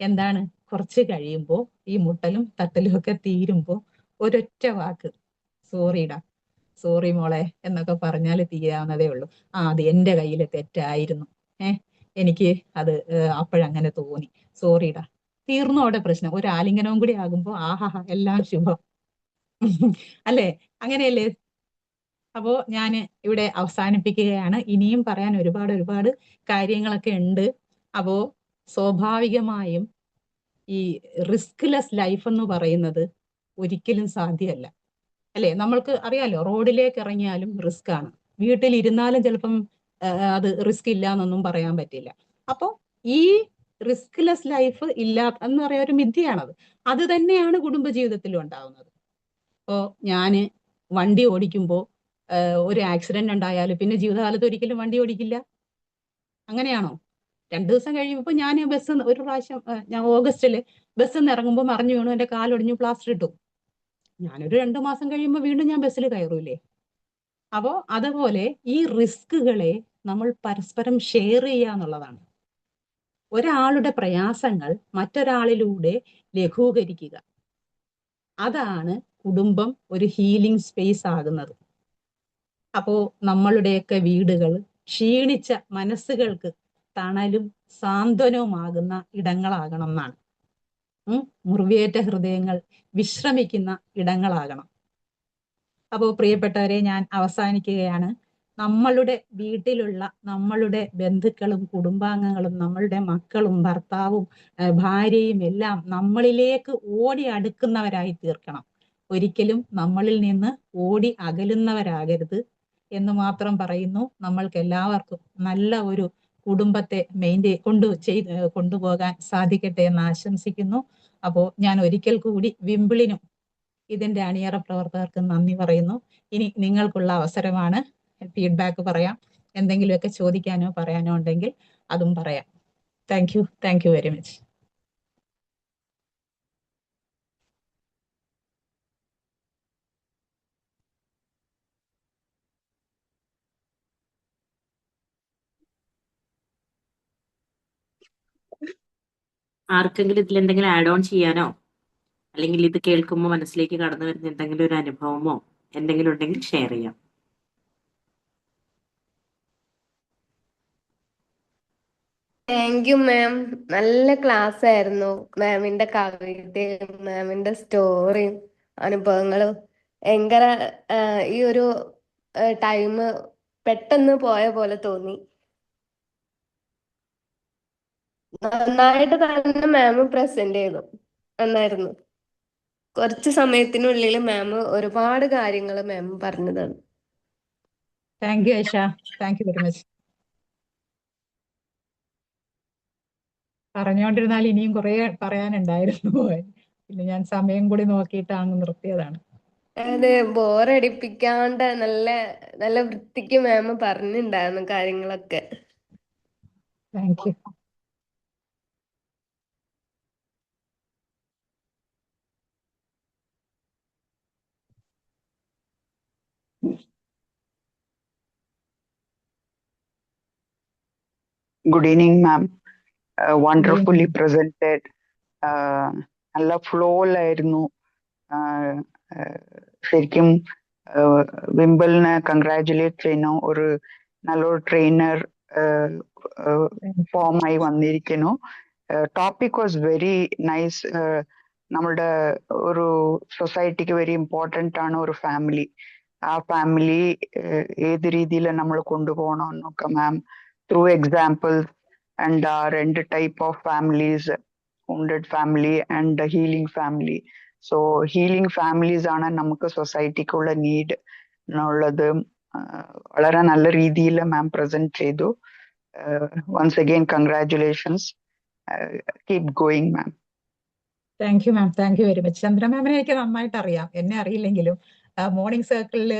എന്താണ്, കുറച്ച് കഴിയുമ്പോ ഈ മുട്ടലും തട്ടലും ഒക്കെ തീരുമ്പോ ഒരൊറ്റ വാക്ക്, സോറിടാ, സോറി മോളെ എന്നൊക്കെ പറഞ്ഞാൽ തീരാവുന്നതേ ഉള്ളൂ. അത് എന്റെ കയ്യിലെ തെറ്റായിരുന്നു, എനിക്ക് അത് അപ്പോഴങ്ങനെ തോന്നി, സോറിടാ, തീർന്നു അവിടെ പ്രശ്നം. ഒരു ആലിംഗനവും കൂടി ആകുമ്പോ ആഹാ എല്ലാം ശുഭം. അല്ലേ, അങ്ങനെയല്ലേ. അപ്പോ ഞാൻ ഇവിടെ അവസാനിപ്പിക്കുകയാണ്. ഇനിയും പറയാൻ ഒരുപാട് കാര്യങ്ങളൊക്കെ ഉണ്ട്. അപ്പോ സ്വാഭാവികമായും ഈ റിസ്ക്ലെസ് ലൈഫ് എന്ന് പറയുന്നത് ഒരിക്കലും സാധ്യമല്ല അല്ലെ. നമ്മൾക്ക് അറിയാലോ, റോഡിലേക്ക് ഇറങ്ങിയാലും റിസ്ക് ആണ്, വീട്ടിലിരുന്നാലും ചിലപ്പം അത് റിസ്ക് ഇല്ല എന്നൊന്നും പറയാൻ പറ്റില്ല. അപ്പോ ഈ റിസ്ക്ലെസ് ലൈഫ് ഇല്ല എന്ന് പറയാൻ ഒരു മിഥ്യയാണത്. അത് തന്നെയാണ് കുടുംബജീവിതത്തിലും ഉണ്ടാവുന്നത്. ഇപ്പോ ഞാന് വണ്ടി ഓടിക്കുമ്പോൾ ഒരു ആക്സിഡന്റ് ഉണ്ടായാലും പിന്നെ ജീവിതകാലത്ത് ഒരിക്കലും വണ്ടി ഓടിക്കില്ല, അങ്ങനെയാണോ? 2 ദിവസം കഴിയുമ്പോൾ ഞാൻ ഒരു പ്രാവശ്യം ഞാൻ ഓഗസ്റ്റില് ബസ്സിൽ നിന്ന് ഇറങ്ങുമ്പോൾ മറിഞ്ഞു വീണു, എന്റെ കാലൊടിഞ്ഞു, പ്ലാസ്റ്റർ ഇട്ടു. ഞാനൊരു 2 മാസം കഴിയുമ്പോൾ വീണ്ടും ഞാൻ ബസ്സിൽ കയറൂലേ. അപ്പോ അതുപോലെ ഈ റിസ്കുകളെ നമ്മൾ പരസ്പരം ഷെയർ ചെയ്യുക എന്നുള്ളതാണ്. ഒരാളുടെ പ്രയാസങ്ങൾ മറ്റൊരാളിലൂടെ ലഘൂകരിക്കുക, അതാണ് കുടുംബം ഒരു ഹീലിംഗ് സ്പേസ് ആകുന്നത്. അപ്പോ നമ്മളുടെയൊക്കെ വീടുകൾ ക്ഷീണിച്ച മനസ്സുകൾക്ക് തണലും സാന്ത്വനവുമാകുന്ന ഇടങ്ങളാകണം എന്നാണ്. മുറിവേറ്റ ഹൃദയങ്ങൾ വിശ്രമിക്കുന്ന ഇടങ്ങളാകണം. അപ്പോൾ പ്രിയപ്പെട്ടവരെ, ഞാൻ അവസാനിക്കുകയാണ്. നമ്മളുടെ വീട്ടിലുള്ള നമ്മളുടെ ബന്ധുക്കളും കുടുംബാംഗങ്ങളും നമ്മളുടെ മക്കളും ഭർത്താവും ഭാര്യയും എല്ലാം നമ്മളിലേക്ക് ഓടി അടുക്കുന്നവരായി തീർക്കണം. ഒരിക്കലും നമ്മളിൽ നിന്ന് ഓടി അകലുന്നവരാകരുത് എന്ന് മാത്രം പറയുന്നു. നമ്മൾക്ക് എല്ലാവർക്കും നല്ല ഒരു കുടുംബത്തെ കൊണ്ടുപോകാൻ സാധിക്കട്ടെ എന്ന് ആശംസിക്കുന്നു. അപ്പോൾ ഞാൻ ഒരിക്കൽ കൂടി വിംബിളിനും ഇതിന്റെ അണിയറ പ്രവർത്തകർക്ക് നന്ദി പറയുന്നു. ഇനി നിങ്ങൾക്കുള്ള അവസരമാണ്. ഫീഡ്ബാക്ക് പറയാം, എന്തെങ്കിലുമൊക്കെ ചോദിക്കാനോ പറയാനോ ഉണ്ടെങ്കിൽ അതും പറയാം. Thank you very much. ആർക്കെങ്കിലും ഇതിൽ എന്തെങ്കിലും ആഡ് ഓൺ ചെയ്യാനോ അല്ലെങ്കിൽ ഇത് കേൾക്കുമ്പോൾ മനസ്സിലേക്ക് കടന്നു വരുന്ന എന്തെങ്കിലും ഒരു അനുഭവമോ എന്തെങ്കിലും ഉണ്ടെങ്കിൽ ഷെയർ ചെയ്യാം. താങ്ക് യു മാം. നല്ല ക്ലാസ് ആയിരുന്നു. മാമിന്റെ കവിതയും മാമിന്റെ സ്റ്റോറിയും അനുഭവങ്ങളും ഭയങ്കര ഈ ഒരു ടൈം പെട്ടെന്ന് പോയ പോലെ തോന്നി. നന്നായിട്ട് തന്നെ മാം പ്രസന്റ് ചെയ്തു. നന്നായിരുന്നു. കുറച്ച് സമയത്തിനുള്ളിൽ മാം ഒരുപാട് കാര്യങ്ങൾ മാം പറഞ്ഞു തന്നു. Thank you Aisha, thank you very much. പറഞ്ഞുകൊണ്ടിരുന്നാൽ ഇനിയും കുറെ പറയാനുണ്ടായിരുന്നു. പിന്നെ ഞാൻ സമയം കൂടി നോക്കിയിട്ട് അങ്ങ് നിർത്തിയതാണ്. അത് ബോറടിപ്പിക്കാണ്ട് നല്ല നല്ല വൃത്തിക്ക് മാം പറഞ്ഞിട്ടുണ്ടായിരുന്നു കാര്യങ്ങളൊക്കെ. Thank you. Good evening, ma'am. Wonderfully evening. presented. നല്ല ഫ്ലോയിലായിരുന്നു. ശരിക്കും വിംബിളിനെ കൺഗ്രാജുലേറ്റ് ചെയ്യുന്നു. ഒരു നല്ലൊരു ട്രെയിനർ ഫോമായി വന്നിരിക്കുന്നു. Topic was very nice. നമ്മളുടെ ഒരു സൊസൈറ്റിക്ക് വെരി ഇമ്പോർട്ടൻ്റ് ആണ് ഒരു ഫാമിലി. ആ ഫാമിലി ഏത് രീതിയിൽ നമ്മൾ കൊണ്ടുപോകണം എന്നൊക്കെ മാം ത്രൂ എക്സാമ്പിൾസ് ആൻഡ് രണ്ട് type of families, wounded family and healing family. So healing families ആണ് നമുക്ക് സൊസൈറ്റിക്കുള്ള നീഡ് എന്നുള്ളത് വളരെ നല്ല രീതിയിൽ മാം പ്രസന്റ് ചെയ്തു. Once again congratulations. Keep going ma'am. Thank you ma'am, thank you very much. Chandra മാമിനെ എനിക്ക് നന്നായിട്ട് അറിയാം. എന്നെ അറിയില്ലെങ്കിലും മോർണിംഗ് സർക്കിളിൽ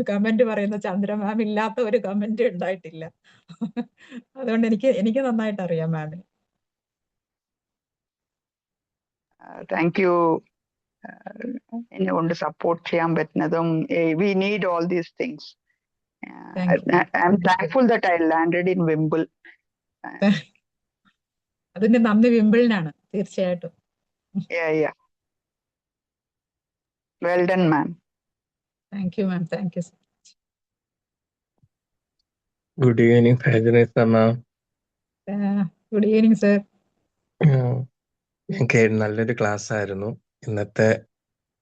കമന്റ് പറയുന്ന ചന്ദ്ര മാം ഇല്ലാത്ത ഒരു കമന്റ് ഉണ്ടായിട്ടില്ല. അതുകൊണ്ട് എനിക്ക് നന്നായിട്ട് അറിയാം മാമിനെ. Thank you. എന്നെ കൊണ്ട് സപ്പോർട്ട് ചെയ്യാൻ പറ്റുന്നതും we need all these things. I M thankful that I landed in വിംബിൾ. അതിന്റെ നന്ദി വിംബിളിനാണ് തീർച്ചയായിട്ടും. Yeah. Well done, ma'am. Thank you, ma'am. Thank you so much. Good evening, Fajresa ma'am. Good evening, sir. എനിക്ക് നല്ലൊരു class ആയിരുന്നു. ഇന്നത്തെ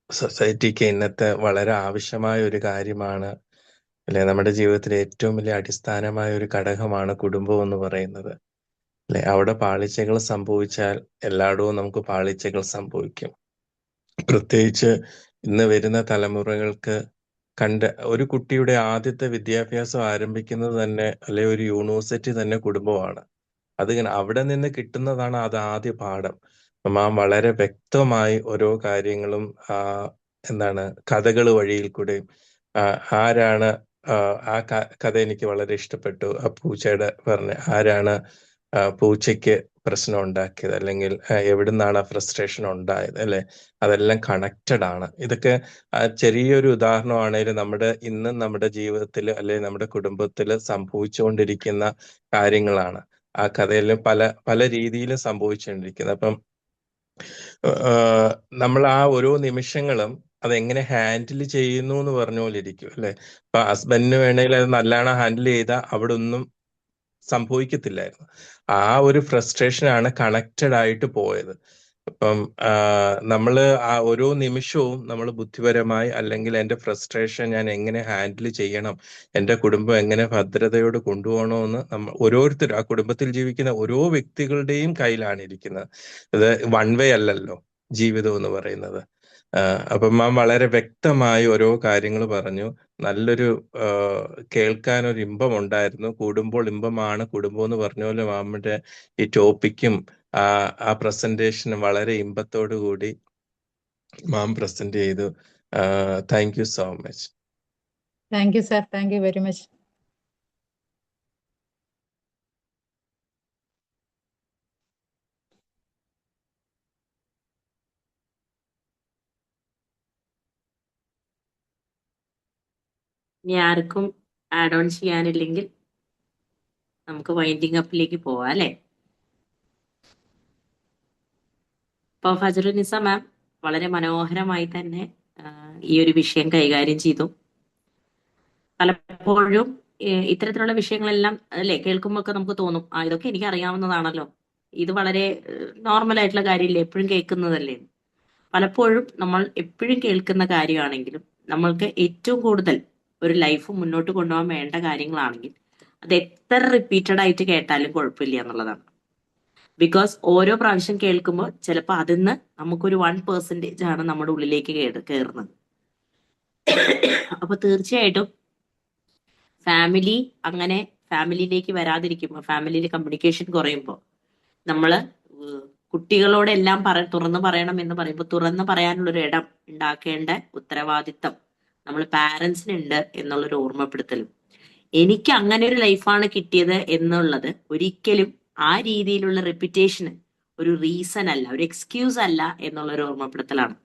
സൊസൈറ്റിക്ക് ഇന്നത്തെ വളരെ ആവശ്യമായ ഒരു കാര്യമാണ്, അല്ലെ? നമ്മുടെ ജീവിതത്തിലെ ഏറ്റവും വലിയ അടിസ്ഥാനമായ ഒരു ഘടകമാണ് കുടുംബം എന്ന് പറയുന്നത്, അല്ലെ? അവിടെ പാളിച്ചകൾ സംഭവിച്ചാൽ എല്ലായിടവും നമുക്ക് പാളിച്ചകൾ സംഭവിക്കും. പ്രത്യേകിച്ച് ഇന്ന് വരുന്ന തലമുറകൾക്ക് ഒരു കുട്ടിയുടെ ആദ്യത്തെ വിദ്യാഭ്യാസം ആരംഭിക്കുന്നത് തന്നെ, അല്ലെ, ഒരു യൂണിവേഴ്സിറ്റി തന്നെ കുടുംബമാണ്. അവിടെ നിന്ന് കിട്ടുന്നതാണ് അത് ആദ്യ പാഠം. മാം വളരെ വ്യക്തമായി ഓരോ കാര്യങ്ങളും കഥകൾ വഴിയിൽ കൂടെയും ആരാണ് ആ കഥ എനിക്ക് വളരെ ഇഷ്ടപ്പെട്ടു. ആ പൂച്ചയുടെ പറഞ്ഞ ആരാണ് പൂച്ചയ്ക്ക് പ്രശ്നം ഉണ്ടാക്കിയത്, അല്ലെങ്കിൽ എവിടുന്നാണ് ആ ഫ്രസ്ട്രേഷൻ ഉണ്ടായത്, അല്ലെ? അതെല്ലാം കണക്റ്റഡ് ആണ്. ഇതൊക്കെ ചെറിയൊരു ഉദാഹരണമാണെങ്കിലും ഇന്നും നമ്മുടെ ജീവിതത്തിൽ, അല്ലെ, നമ്മുടെ കുടുംബത്തിൽ സംഭവിച്ചുകൊണ്ടിരിക്കുന്ന കാര്യങ്ങളാണ്. ആ കഥയിലും പല രീതിയിലും സംഭവിച്ചുകൊണ്ടിരിക്കുന്നത്. അപ്പം നമ്മൾ ആ ഓരോ നിമിഷങ്ങളും അതെങ്ങനെ ഹാൻഡിൽ ചെയ്യുന്നു എന്ന് പറഞ്ഞ പോലെ ഇരിക്കും, അല്ലെ? ഇപ്പൊ ഹസ്ബൻഡിന് വേണമെങ്കിൽ അത് നല്ലോണം ഹാൻഡിൽ ചെയ്താൽ അവിടെ ഒന്നും സംഭവിക്കത്തില്ലായിരുന്നു. ആ ഒരു ഫ്രസ്ട്രേഷനാണ് കണക്റ്റഡ് ആയിട്ട് പോയത്. അപ്പം നമ്മള് ആ ഓരോ നിമിഷവും നമ്മൾ ബുദ്ധിപരമായി, അല്ലെങ്കിൽ എൻ്റെ ഫ്രസ്ട്രേഷൻ ഞാൻ എങ്ങനെ ഹാൻഡിൽ ചെയ്യണം, എൻ്റെ കുടുംബം എങ്ങനെ ഭദ്രതയോട് കൊണ്ടുപോകണമെന്ന് നമ്മൾ ഓരോരുത്തരും, ആ കുടുംബത്തിൽ ജീവിക്കുന്ന ഓരോ വ്യക്തികളുടെയും കയ്യിലാണ് ഇരിക്കുന്നത്. ഇത് വൺ വേ അല്ലല്ലോ ജീവിതം എന്ന് പറയുന്നത്. അപ്പം മാം വളരെ വ്യക്തമായി ഓരോ കാര്യങ്ങൾ പറഞ്ഞു. നല്ലൊരു കേൾക്കാനൊരു ഇമ്പം ഉണ്ടായിരുന്നു. കൂടുമ്പോൾ ഇമ്പമാണ് കുടുംബം എന്ന് പറഞ്ഞ പോലെ മാമിന്റെ ഈ ടോപ്പിക്കും ആ പ്രസന്റേഷനും വളരെ ഇമ്പത്തോടു കൂടി മാം പ്രസന്റ് ചെയ്തു. Thank you so much. Thank you sir, thank you very much. ഇനി ആർക്കും ആഡ് ഓൺ ചെയ്യാനില്ലെങ്കിൽ നമുക്ക് വൈൻഡിങ് അപ്പിലേക്ക് പോവാം, അല്ലേ? ഇപ്പോൾ ഫജറുനിസ മാം വളരെ മനോഹരമായി തന്നെ ഈ ഒരു വിഷയം കൈകാര്യം ചെയ്തു. പലപ്പോഴും ഇത്തരത്തിലുള്ള വിഷയങ്ങളെല്ലാം അല്ലെ കേൾക്കുമ്പോൾ ഒക്കെ നമുക്ക് തോന്നും ഇതൊക്കെ എനിക്ക് അറിയാവുന്നതാണല്ലോ, ഇത് വളരെ നോർമൽ ആയിട്ടുള്ള കാര്യമില്ലേ, എപ്പോഴും കേൾക്കുന്നതല്ലേ. പലപ്പോഴും നമ്മൾ എപ്പോഴും കേൾക്കുന്ന കാര്യമാണെങ്കിലും നമ്മൾക്ക് ഏറ്റവും കൂടുതൽ ഒരു ലൈഫ് മുന്നോട്ട് കൊണ്ടുപോകാൻ വേണ്ട കാര്യങ്ങളാണെങ്കിൽ അത് എത്ര റിപ്പീറ്റഡ് ആയിട്ട് കേട്ടാലും കുഴപ്പമില്ല എന്നുള്ളതാണ്. ബിക്കോസ് ഓരോ പ്രാവശ്യം കേൾക്കുമ്പോൾ ചിലപ്പോൾ അതിന്ന് നമുക്കൊരു 1% ആണ് നമ്മുടെ ഉള്ളിലേക്ക് കയറുന്നത്. അപ്പൊ തീർച്ചയായിട്ടും ഫാമിലിയിലേക്ക് വരാതിരിക്കുമ്പോൾ, ഫാമിലിയിൽ കമ്മ്യൂണിക്കേഷൻ കുറയുമ്പോൾ നമ്മള് കുട്ടികളോടെല്ലാം തുറന്നു പറയണം എന്ന് പറയുമ്പോൾ തുറന്നു പറയാനുള്ളൊരു ഇടം ഉണ്ടാക്കേണ്ട ഉത്തരവാദിത്തം നമ്മൾ പാരന്റ്സിനുണ്ട് എന്നുള്ളൊരു ഓർമ്മപ്പെടുത്തലും. എനിക്ക് അങ്ങനെ ഒരു ലൈഫാണ് കിട്ടിയത് എന്നുള്ളത് ഒരിക്കലും ആ രീതിയിലുള്ള റെപ്യൂട്ടേഷന് ഒരു റീസൺ അല്ല, ഒരു എക്സ്ക്യൂസ് അല്ല എന്നുള്ളൊരു ഓർമ്മപ്പെടുത്തലാണ്.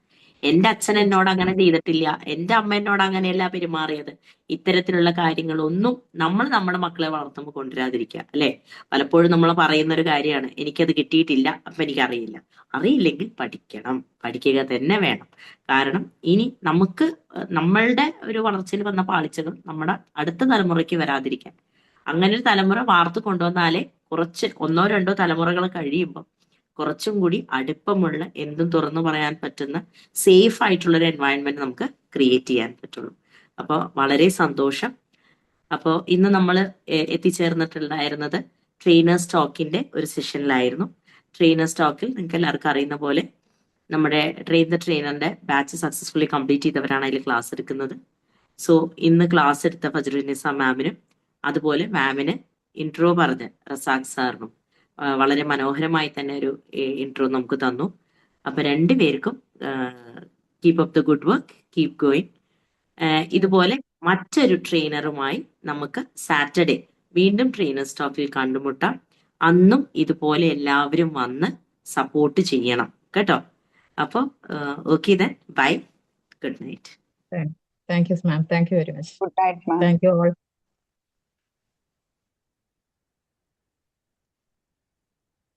എന്റെ അച്ഛൻ എന്നോട് അങ്ങനെ ചെയ്തിട്ടില്ല, എന്റെ അമ്മ എന്നോട് അങ്ങനെയല്ല പെരുമാറിയത്. ഇത്തരത്തിലുള്ള കാര്യങ്ങളൊന്നും നമ്മൾ നമ്മുടെ മക്കളെ വളർത്തുമ്പോൾ കൊണ്ടുവരാതിരിക്കുക അല്ലെ. പലപ്പോഴും നമ്മൾ പറയുന്ന ഒരു കാര്യമാണ്, എനിക്കത് കിട്ടിയിട്ടില്ല അപ്പൊ എനിക്കറിയില്ല. അറിയില്ലെങ്കിൽ പഠിക്കുക തന്നെ വേണം. കാരണം ഇനി നമുക്ക് നമ്മളുടെ ഒരു വളർച്ചയിൽ വന്ന പാളിച്ചകൾ നമ്മുടെ അടുത്ത തലമുറയ്ക്ക് വരാതിരിക്കാൻ, അങ്ങനെ ഒരു തലമുറ വാർത്തു കൊണ്ടുവന്നാലേ കുറച്ച് 1-2 തലമുറകൾ കഴിയുമ്പോൾ കുറച്ചും കൂടി അടുപ്പമുള്ള, എന്തും തുറന്നു പറയാൻ പറ്റുന്ന സേഫ് ആയിട്ടുള്ള ഒരു എൻവയൺമെന്റ് നമുക്ക് ക്രിയേറ്റ് ചെയ്യാൻ പറ്റുള്ളൂ. അപ്പോൾ വളരെ സന്തോഷം. അപ്പോൾ ഇന്ന് നമ്മൾ എത്തിച്ചേർന്നിട്ടുണ്ടായിരുന്നത് ട്രെയിനേഴ്സ് ടോക്കിന്റെ ഒരു സെഷനിലായിരുന്നു. ട്രെയിനേഴ്സ് ടോക്കിൽ നിങ്ങൾക്ക് എല്ലാവർക്കും അറിയുന്ന പോലെ നമ്മുടെ ട്രെയിൻ ദ ട്രെയിനറിന്റെ ബാച്ച് സക്സസ്ഫുള്ളി കംപ്ലീറ്റ് ചെയ്തവരാണ് അതിൽ ക്ലാസ് എടുക്കുന്നത്. സോ ഇന്ന് ക്ലാസ് എടുത്ത ഫജ്റുന്നിസ മാമിനും അതുപോലെ മാമിന് ഇൻട്രോ പറഞ്ഞ് റസാഖ് സാറിനും വളരെ മനോഹരമായി തന്നെ ഒരു ഇൻട്രോ നമുക്ക് തന്നു. അപ്പൊ രണ്ടുപേർക്കും keep up the good work, keep going. ഇതുപോലെ മറ്റൊരു ട്രെയിനറുമായി നമുക്ക് സാറ്റർഡേ വീണ്ടും ട്രെയിനേഴ്സ് ടോക്കിൽ കണ്ടുമുട്ടാം. അന്നും ഇതുപോലെ എല്ലാവരും വന്ന് സപ്പോർട്ട് ചെയ്യണം കേട്ടോ. അപ്പൊ okay then bye, good night. Thank you, ma'am. Thank you very much. Good night, ma'am. Thank you all.